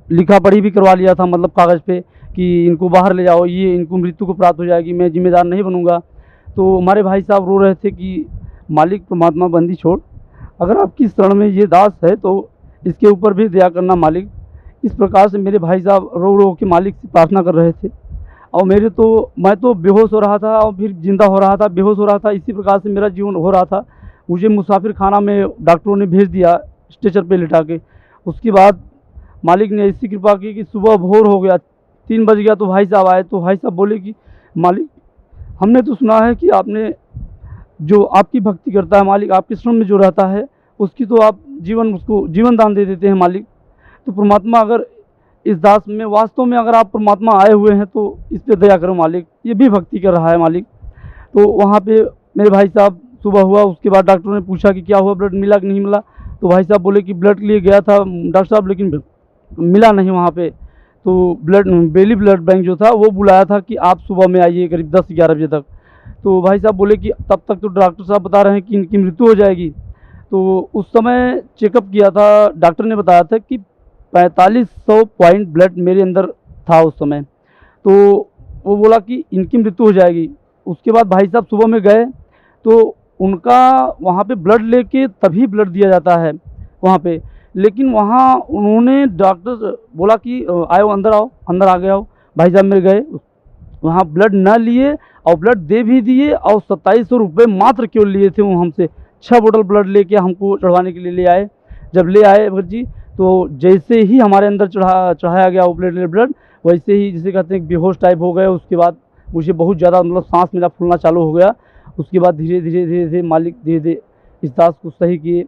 Speaker 3: लिखा पढ़ी भी करवा लिया था, मतलब कागज़ पे, कि इनको बाहर ले जाओ, ये इनको मृत्यु को प्राप्त हो जाएगी, मैं जिम्मेदार नहीं बनूंगा। तो हमारे भाई साहब रो रहे थे कि मालिक परमात्मा बंदी छोड़, अगर आपकी शरण में ये दास है तो इसके ऊपर भी दया करना मालिक। इस प्रकार से मेरे भाई साहब रो के मालिक से प्रार्थना कर रहे थे। और मैं तो बेहोश हो रहा था और फिर जिंदा हो रहा था, बेहोश हो रहा था। इसी प्रकार से मेरा जीवन हो रहा था। मुझे मुसाफिर खाना में डॉक्टरों ने भेज दिया स्ट्रेचर पे लिटा के। उसके बाद मालिक ने ऐसी कृपा की कि सुबह भोर हो गया, 3 बज गया, तो भाई साहब आए। तो भाई साहब बोले कि मालिक, हमने तो सुना है कि आपने जो आपकी भक्ति करता है मालिक, आपके श्रम में जो रहता है उसकी तो आप उसको जीवन दान दे देते हैं मालिक। तो परमात्मा अगर इस दास में वास्तव में अगर आप परमात्मा आए हुए हैं तो इस पे दया करो मालिक, ये भी भक्ति कर रहा है मालिक। तो वहाँ पे मेरे भाई साहब सुबह हुआ, उसके बाद डॉक्टर ने पूछा कि क्या हुआ, ब्लड मिला कि नहीं मिला। तो भाई साहब बोले कि ब्लड के लिए गया था डॉक्टर साहब, लेकिन मिला नहीं वहाँ पे। तो बेली ब्लड बैंक जो था वो बुलाया था कि आप सुबह में आइए करीब 10-11 बजे तक। तो भाई साहब बोले कि तब तक तो डॉक्टर साहब बता रहे हैं कि इनकी मृत्यु हो जाएगी। तो उस समय चेकअप किया था, डॉक्टर ने बताया था कि 4500 पॉइंट ब्लड मेरे अंदर था उस समय। तो वो बोला कि इनकी मृत्यु हो जाएगी। उसके बाद भाई साहब सुबह में गए तो उनका वहाँ पे ब्लड लेके तभी ब्लड दिया जाता है वहाँ पे, लेकिन वहाँ उन्होंने डॉक्टर बोला कि आओ अंदर आओ, अंदर आ गए आओ। भाई साहब मेरे गए वहाँ, ब्लड न लिए और ब्लड दे भी दिए, और 2700 रुपये मात्र क्यों लिए थे वो हमसे। 6 बोतल ब्लड लेके हमको चढ़वाने के लिए ले आए। जब ले आए भगत जी, तो जैसे ही हमारे अंदर चढ़ाया गया वो ब्लड, वैसे ही जिसे कहते हैं बेहोश टाइप हो गए। उसके बाद मुझे बहुत ज़्यादा मतलब सांस मेरा फूलना चालू हो गया। उसके बाद धीरे धीरे मालिक धीरे धीरे इस दास को सही किए।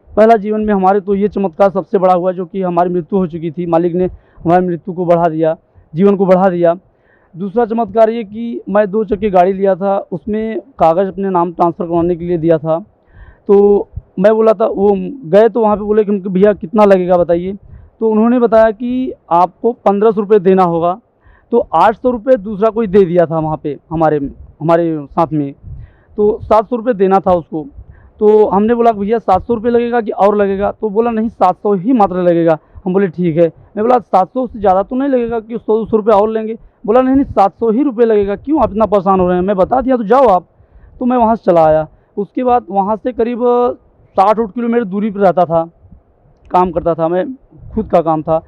Speaker 3: पहला जीवन में हमारे तो ये चमत्कार सबसे बड़ा हुआ, जो कि हमारी मृत्यु हो चुकी थी, मालिक ने हमारी मृत्यु को बढ़ा दिया, जीवन को बढ़ा दिया। दूसरा चमत्कार ये कि मैं 2 चक्के गाड़ी लिया था, उसमें कागज़ अपने नाम ट्रांसफ़र करवाने के लिए दिया था। तो मैं बोला था, वो गए तो वहाँ पे बोले कि भैया कितना लगेगा बताइए। तो उन्होंने बताया कि आपको 1500 रुपये देना होगा। तो 800 रुपये दूसरा कोई दे दिया था वहाँ पे हमारे साथ में, तो 700 रुपये देना था उसको। तो हमने बोला भैया 700 रुपये लगेगा कि और लगेगा। तो बोला नहीं 700 ही मात्र लगेगा। हम बोले ठीक है। मैं बोला 700 से ज़्यादा तो नहीं लगेगा कि 100-200 रुपये और लेंगे। बोला नहीं 700 ही रुपये लगेगा, क्यों आप इतना परेशान हो रहे हैं, मैं बता दिया तो जाओ आप। तो मैं वहाँ से चला आया। उसके बाद वहाँ से करीब 60-60 किलोमीटर दूरी पर रहता था, काम करता था मैं, खुद का काम था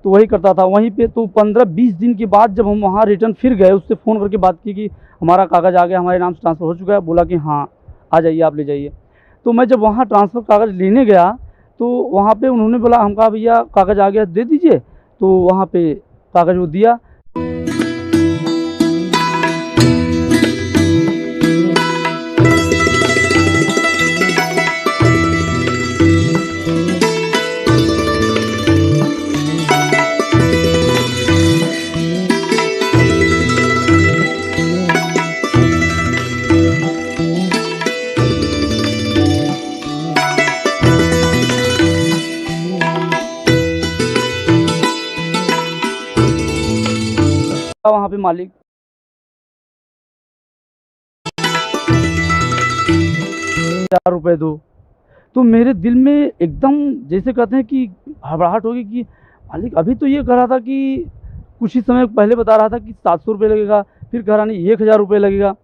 Speaker 3: तो वही करता था वहीं पे। तो 15-20 दिन के बाद जब हम वहाँ रिटर्न फिर गए, उससे फ़ोन करके बात की कि हमारा कागज़ आ गया, हमारे नाम से ट्रांसफ़र हो चुका है। बोला कि हाँ आ जाइए, आप ले जाइए। तो मैं जब वहाँ ट्रांसफ़र कागज़ लेने गया तो वहाँ पे उन्होंने बोला, हम कहा भैया कागज़ आ गया दे दीजिए। तो वहाँ पे कागज़ वो दिया। वहाँ पे मालिक 4 रुपये दो। तो मेरे दिल में एकदम जैसे कहते हैं कि घबराहट होगी कि मालिक अभी तो ये कह रहा था कि कुछ ही समय पहले बता रहा था कि 700 रुपये लगेगा, फिर कह रहा नहीं 1000 रुपये लगेगा।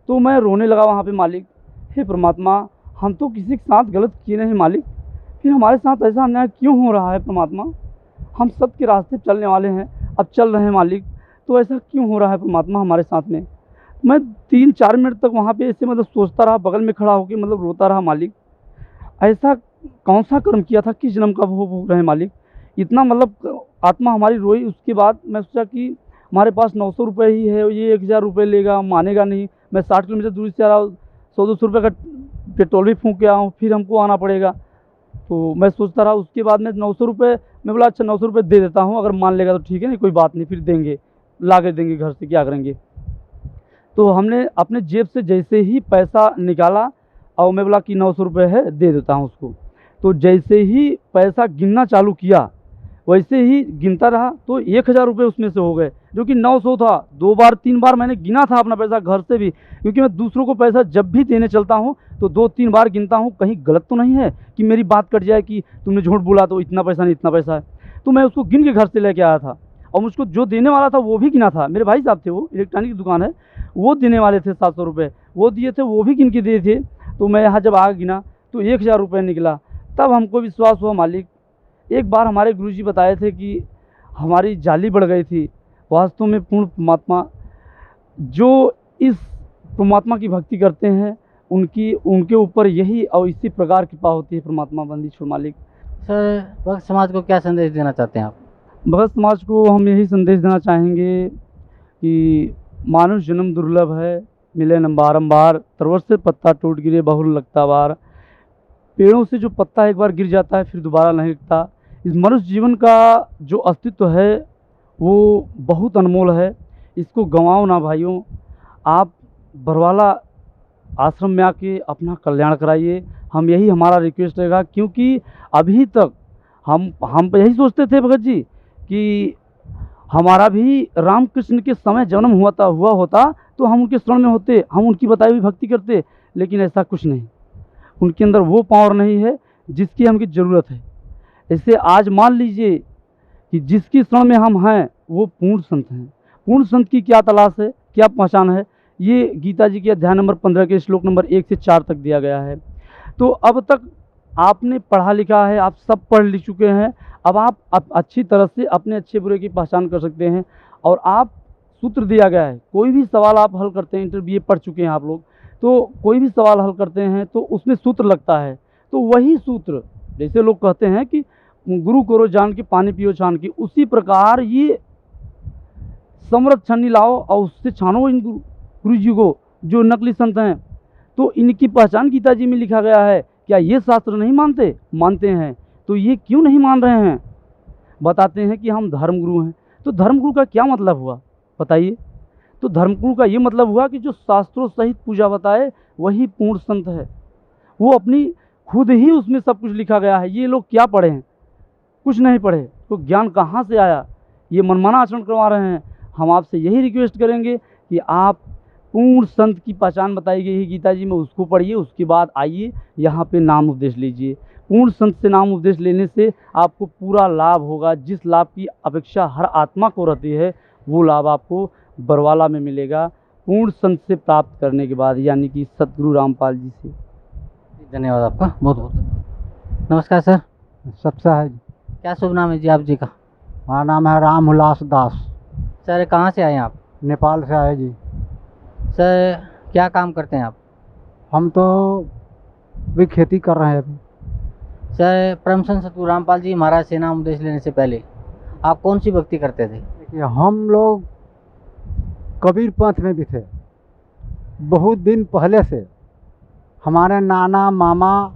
Speaker 3: तो मैं रोने लगा वहाँ पे, मालिक हे परमात्मा, हम तो किसी के साथ गलत किए नहीं मालिक, फिर हमारे साथ ऐसा अन्याय क्यों हो रहा है परमात्मा। हम सब के रास्ते चलने वाले हैं, अब चल रहे हैं मालिक, तो ऐसा क्यों हो रहा है परमात्मा हमारे साथ में। मैं 3-4 मिनट तक वहाँ पे ऐसे मतलब सोचता रहा, बगल में खड़ा होकर मतलब रोता रहा, मालिक ऐसा कौन सा कर्म किया था, किस जन्म का वो भोग रहे हैं मालिक, इतना मतलब आत्मा हमारी रोई। उसके बाद मैं सोचा कि हमारे पास 900 रुपये ही है, ये 1000 रुपये लेगा, मानेगा नहीं। मैं 60 किलोमीटर दूरी से आ रहा हूँ, 100-200 रुपये का पेट्रोल भी फूँक के आया हूँ, फिर हमको आना पड़ेगा। तो मैं सोचता रहा। उसके बाद में 900 रुपये, मैं बोला अच्छा 900 रुपये दे देता हूँ, अगर मान लेगा तो ठीक है, नहीं कोई बात नहीं, फिर देंगे, ला के देंगे घर से, क्या करेंगे। तो हमने अपने जेब से जैसे ही पैसा निकाला और मैं बोला कि 900 रुपये है, दे देता हूँ उसको। तो जैसे ही पैसा गिनना चालू किया, वैसे ही गिनता रहा तो 1000 रुपये उसमें से हो गए, जो कि 900 था। 2 बार 3 बार मैंने गिना था अपना पैसा घर से भी, क्योंकि मैं दूसरों को पैसा जब भी देने चलता हूँ तो 2-3 बार गिनता हूँ, कहीं गलत तो नहीं है कि मेरी बात कट जाए कि तुमने झूठ बोला तो इतना पैसा नहीं, इतना पैसा है। तो मैं उसको गिन के घर से लेके आया था, और मुझको जो देने वाला था वो भी गिना था। मेरे भाई साहब थे, वो इलेक्ट्रॉनिक की दुकान है, वो देने वाले थे 700 रुपये, वो दिए थे, वो भी गिन के दिए थे। तो मैं यहाँ जब आ गिना तो 1000 रुपये निकला। तब हमको विश्वास हुआ मालिक, एक बार हमारे गुरुजी बताए थे कि हमारी जाली बढ़ गई थी। वास्तव में पूर्ण परमात्मा जो इस परमात्मा की भक्ति करते हैं उनकी उनके ऊपर यही और इसी प्रकार कृपा होती है परमात्मा बंदीश्वर मालिक।
Speaker 2: सर भक्त समाज को क्या संदेश देना चाहते हैं आप?
Speaker 3: भगत समाज को हम यही संदेश देना चाहेंगे कि मानुष जन्म दुर्लभ है, मिले न बारंबार, तरवर से पत्ता टूट गिरे बहुल लगता बार। पेड़ों से जो पत्ता एक बार गिर जाता है फिर दोबारा नहीं लगता। इस मनुष्य जीवन का जो अस्तित्व है वो बहुत अनमोल है, इसको गंवाओ ना भाइयों। आप बरवाला आश्रम में आके अपना कल्याण कराइए, हम यही हमारा रिक्वेस्ट रहेगा। क्योंकि अभी तक हम यही सोचते थे भगत जी कि हमारा भी रामकृष्ण के समय जन्म हुआ होता तो हम उनके शरण में होते, हम उनकी बताई हुई भक्ति करते, लेकिन ऐसा कुछ नहीं। उनके अंदर वो पावर नहीं है जिसकी हमकी ज़रूरत है। ऐसे आज मान लीजिए कि जिसकी शरण में हम हैं वो पूर्ण संत हैं। पूर्ण संत की क्या तलाश है, क्या पहचान है, ये गीता जी के अध्याय नंबर 15 के श्लोक नंबर 1 से 4 तक दिया गया है। तो अब तक आपने पढ़ा लिखा है, आप सब पढ़ लिख चुके हैं, अब आप अच्छी तरह से अपने अच्छे बुरे की पहचान कर सकते हैं। और आप सूत्र दिया गया है, कोई भी सवाल आप हल करते हैं, इंटरव्यू पढ़ चुके हैं आप लोग, तो कोई भी सवाल हल करते हैं तो उसमें सूत्र लगता है। तो वही सूत्र, जैसे लोग कहते हैं कि गुरु करो जान के पानी पियो छान की, उसी प्रकार ये समृद्ध छन्नी लाओ और उससे छानो इन गुरु जी को जो नकली संत हैं। तो इनकी पहचान गीता जी में लिखा गया है। क्या ये शास्त्र नहीं मानते? मानते हैं। तो ये क्यों नहीं मान रहे हैं? बताते हैं कि हम धर्मगुरु हैं। तो धर्मगुरु का क्या मतलब हुआ बताइए? तो धर्मगुरु का ये मतलब हुआ कि जो शास्त्रों सहित पूजा बताए वही पूर्ण संत है। वो अपनी खुद ही उसमें सब कुछ लिखा गया है। ये लोग क्या पढ़े हैं? कुछ नहीं पढ़े, तो ज्ञान कहाँ से आया? ये मनमाना आचरण करवा रहे हैं। हम आपसे यही रिक्वेस्ट करेंगे कि आप पूर्ण संत की पहचान बताई गई है गीता जी में, उसको पढ़िए, उसके बाद आइए यहाँ पे नाम उपदेश लीजिए। पूर्ण संत से नाम उपदेश लेने से आपको पूरा लाभ होगा। जिस लाभ की अपेक्षा हर आत्मा को रहती है वो लाभ आपको बरवाला में मिलेगा पूर्ण संत से प्राप्त करने के बाद, यानी कि सतगुरु रामपाल जी से।
Speaker 2: धन्यवाद आपका, बहुत बहुत नमस्कार सर।
Speaker 4: सबसे है
Speaker 2: क्या शुभ नाम है जी आप जी का?
Speaker 4: हमारा नाम है राम उल्लास दास।
Speaker 2: सर कहाँ से आए आप?
Speaker 4: नेपाल से आए जी।
Speaker 2: सर क्या काम करते हैं आप?
Speaker 4: हम तो भी खेती कर रहे हैं अभी।
Speaker 2: सर परम संत सतगुरु रामपाल जी महाराज से नाम उपदेश लेने से पहले आप कौन सी भक्ति करते थे?
Speaker 4: देखिए, हम लोग कबीर पंथ में भी थे। बहुत दिन पहले से हमारे नाना मामा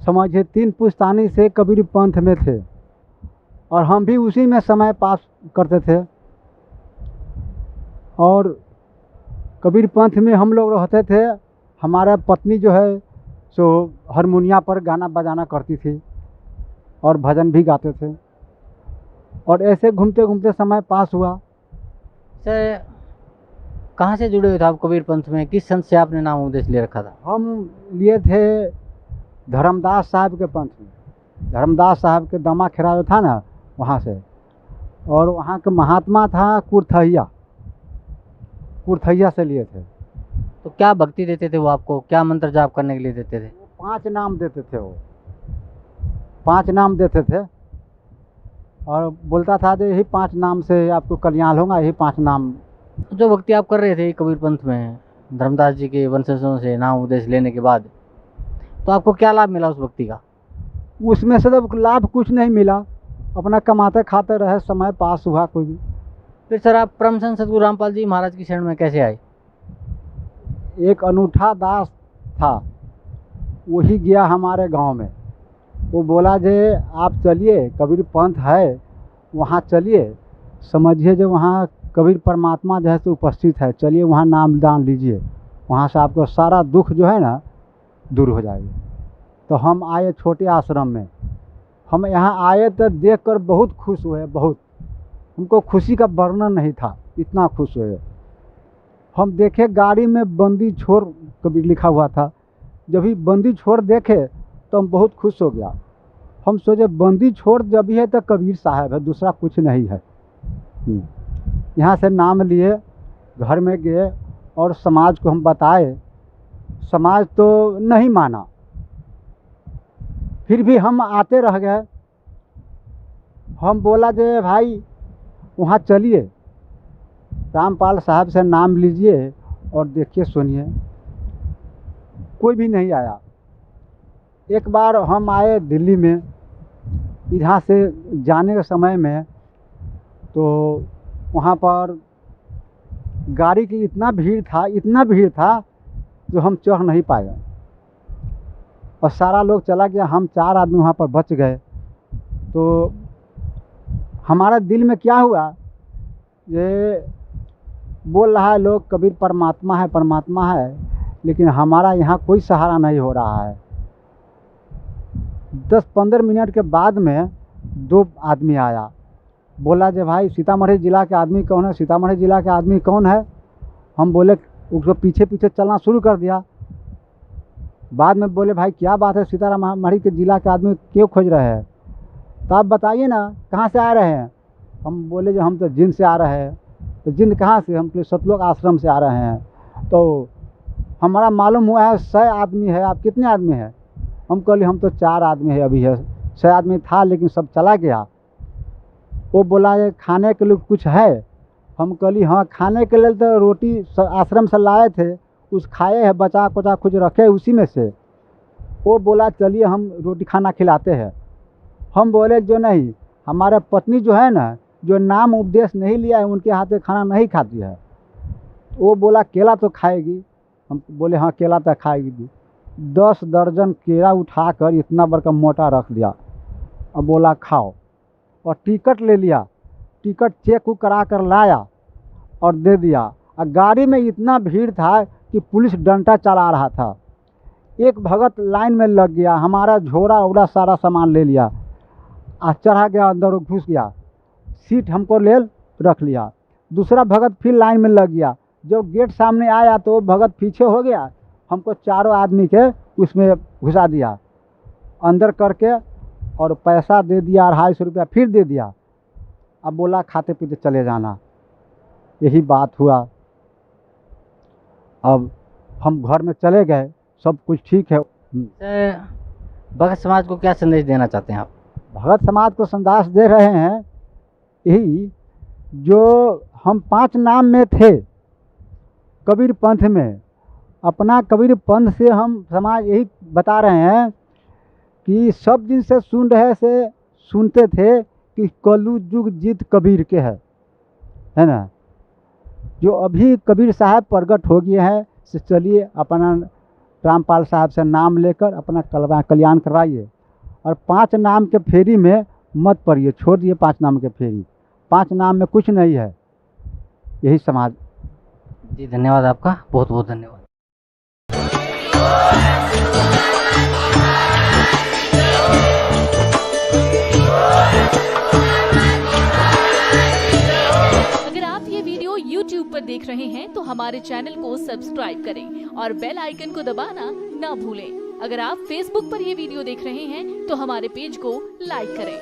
Speaker 4: समझिए 3 पुश्तानी से कबीर पंथ में थे और हम भी उसी में समय पास करते थे। और कबीर पंथ में हम लोग रहते थे। हमारा पत्नी जो है सो हारमोनिया पर गाना बजाना करती थी और भजन भी गाते थे और ऐसे घूमते घूमते समय पास हुआ।
Speaker 2: सर कहाँ से जुड़े हुए थे आप कबीर पंथ में? किस संत से आपने नाम उपदेश ले रखा था?
Speaker 4: हम लिए थे धर्मदास साहब के पंथ में। धर्मदास साहब के दमा खेरा जो था ना, वहाँ से। और वहाँ के महात्मा था कुरथैया से लिए थे।
Speaker 2: तो क्या भक्ति देते थे वो आपको? क्या मंत्र जाप करने के लिए देते थे?
Speaker 4: 5 नाम देते थे। वो 5 नाम देते थे और बोलता था जो यही 5 नाम से आपको कल्याण होगा, यही 5 नाम।
Speaker 2: जो भक्ति आप कर रहे थे कबीर पंथ में धर्मदास जी के वंशजों से नाम उपदेश लेने के बाद, तो आपको क्या लाभ मिला उस भक्ति का?
Speaker 4: उसमें से तो लाभ कुछ नहीं मिला, अपना कमाते खाते रहे, समय पास हुआ कोई भी।
Speaker 2: फिर सर आप परम संत सतगुरु रामपाल जी महाराज की शरण में कैसे आए?
Speaker 4: एक अनूठा दास था, वही गया हमारे गांव में। वो बोला जे आप चलिए, कबीर पंथ है वहाँ चलिए, समझिए जो वहाँ कबीर परमात्मा जो है तो उपस्थित है, चलिए वहाँ नाम दान लीजिए, वहाँ से आपको सारा दुख जो है ना दूर हो जाएगा। तो हम आए छोटे आश्रम में। हम यहाँ आए तो देखकर बहुत खुश हुए, बहुत। हमको खुशी का वर्णन नहीं था, इतना खुश हुए। हम देखे गाड़ी में बंदी छोड़ कबीर लिखा हुआ था। जब ही बंदी छोड़ देखे तो हम बहुत खुश हो गया। हम सोचे बंदी छोड़ जब भी है तो कबीर साहब है, दूसरा कुछ नहीं है। यहाँ से नाम लिए, घर में गए और समाज को हम बताए। समाज तो नहीं माना, फिर भी हम आते रह गए। हम बोला जे भाई वहाँ चलिए, रामपाल साहब से नाम लीजिए और देखिए सुनिए। कोई भी नहीं आया। एक बार हम आए दिल्ली में, यहाँ से जाने के समय में तो वहाँ पर गाड़ी की इतना भीड़ था जो हम चढ़ नहीं पाए और सारा लोग चला गया, हम 4 आदमी वहाँ पर बच गए। तो हमारा दिल में क्या हुआ, ये बोल रहा है लोग कबीर परमात्मा है, लेकिन हमारा यहाँ कोई सहारा नहीं हो रहा है। 10-15 मिनट के बाद में 2 आदमी आया, बोला जे भाई सीतामढ़ी जिला के आदमी कौन है, सीतामढ़ी जिला के आदमी कौन है। हम बोले, उसको पीछे पीछे चलना शुरू कर दिया। बाद में बोले भाई क्या बात है, सीतामढ़ी के जिला के आदमी क्यों खोज रहे हैं, तो आप बताइए ना कहाँ से आ रहे हैं। हम बोले जो हम तो जिंद से आ रहे हैं। तो जिंद कहाँ से, हम सतलोक आश्रम से आ रहे हैं। तो हमारा मालूम हुआ है 100 आदमी है, आप कितने आदमी हैं। हम कहली हम तो 4 आदमी है, अभी है 6 आदमी था लेकिन सब चला गया। वो बोला ये खाने के लिए कुछ है। हम कहली हाँ खाने के लिए तो रोटी आश्रम से लाए थे, उस खाए है, बचा कुचा कुछ रखे उसी में से। वो बोला चलिए हम रोटी खाना खिलाते हैं। हम बोले जो नहीं, हमारे पत्नी जो है ना, जो नाम उपदेश नहीं लिया है उनके हाथ से खाना नहीं खाती है। वो बोला केला तो खाएगी। हम बोले हाँ केला तो खाएगी। 10 दर्जन केला उठाकर इतना बड़का मोटा रख दिया और बोला खाओ, और टिकट ले लिया। टिकट चेक करा कर लाया और दे दिया। और गाड़ी में इतना भीड़ था कि पुलिस डंडा चला रहा था। एक भगत लाइन में लग गया, हमारा झोरा ओरा सारा सामान ले लिया और चढ़ा गया, अंदर घुस गया, सीट हमको ले रख लिया। दूसरा भगत फिर लाइन में लग गया। जब गेट सामने आया तो वो भगत पीछे हो गया, हमको 4 आदमी के उसमें घुसा दिया अंदर करके, और पैसा दे दिया 250 रुपया फिर दे दिया। अब बोला खाते पीते चले जाना। यही बात हुआ। अब हम घर में चले गए, सब कुछ ठीक है।
Speaker 2: भगत समाज को क्या संदेश देना चाहते हैं आप?
Speaker 4: भगत समाज को संदेश दे रहे हैं यही, जो हम 5 नाम में थे कबीर पंथ में, अपना कबीर पंथ से हम समाज यही बता रहे हैं कि सब दिन से सुनते थे कि कलु जुग जीत कबीर के है ना। जो अभी कबीर साहब प्रगट हो गए हैं, से चलिए अपना रामपाल साहब से नाम लेकर अपना कल्याण करवाइए, और 5 नाम के फेरी में मत पड़िए, छोड़ दिए 5 नाम के फेरी। 5 नाम में कुछ नहीं है। यही समाज।
Speaker 2: जी धन्यवाद आपका, बहुत बहुत धन्यवाद।
Speaker 5: अगर आप ये वीडियो YouTube पर देख रहे हैं तो हमारे चैनल को सब्सक्राइब करें और बेल आइकन को दबाना ना भूलें। अगर आप Facebook पर ये वीडियो देख रहे हैं तो हमारे पेज को लाइक करें।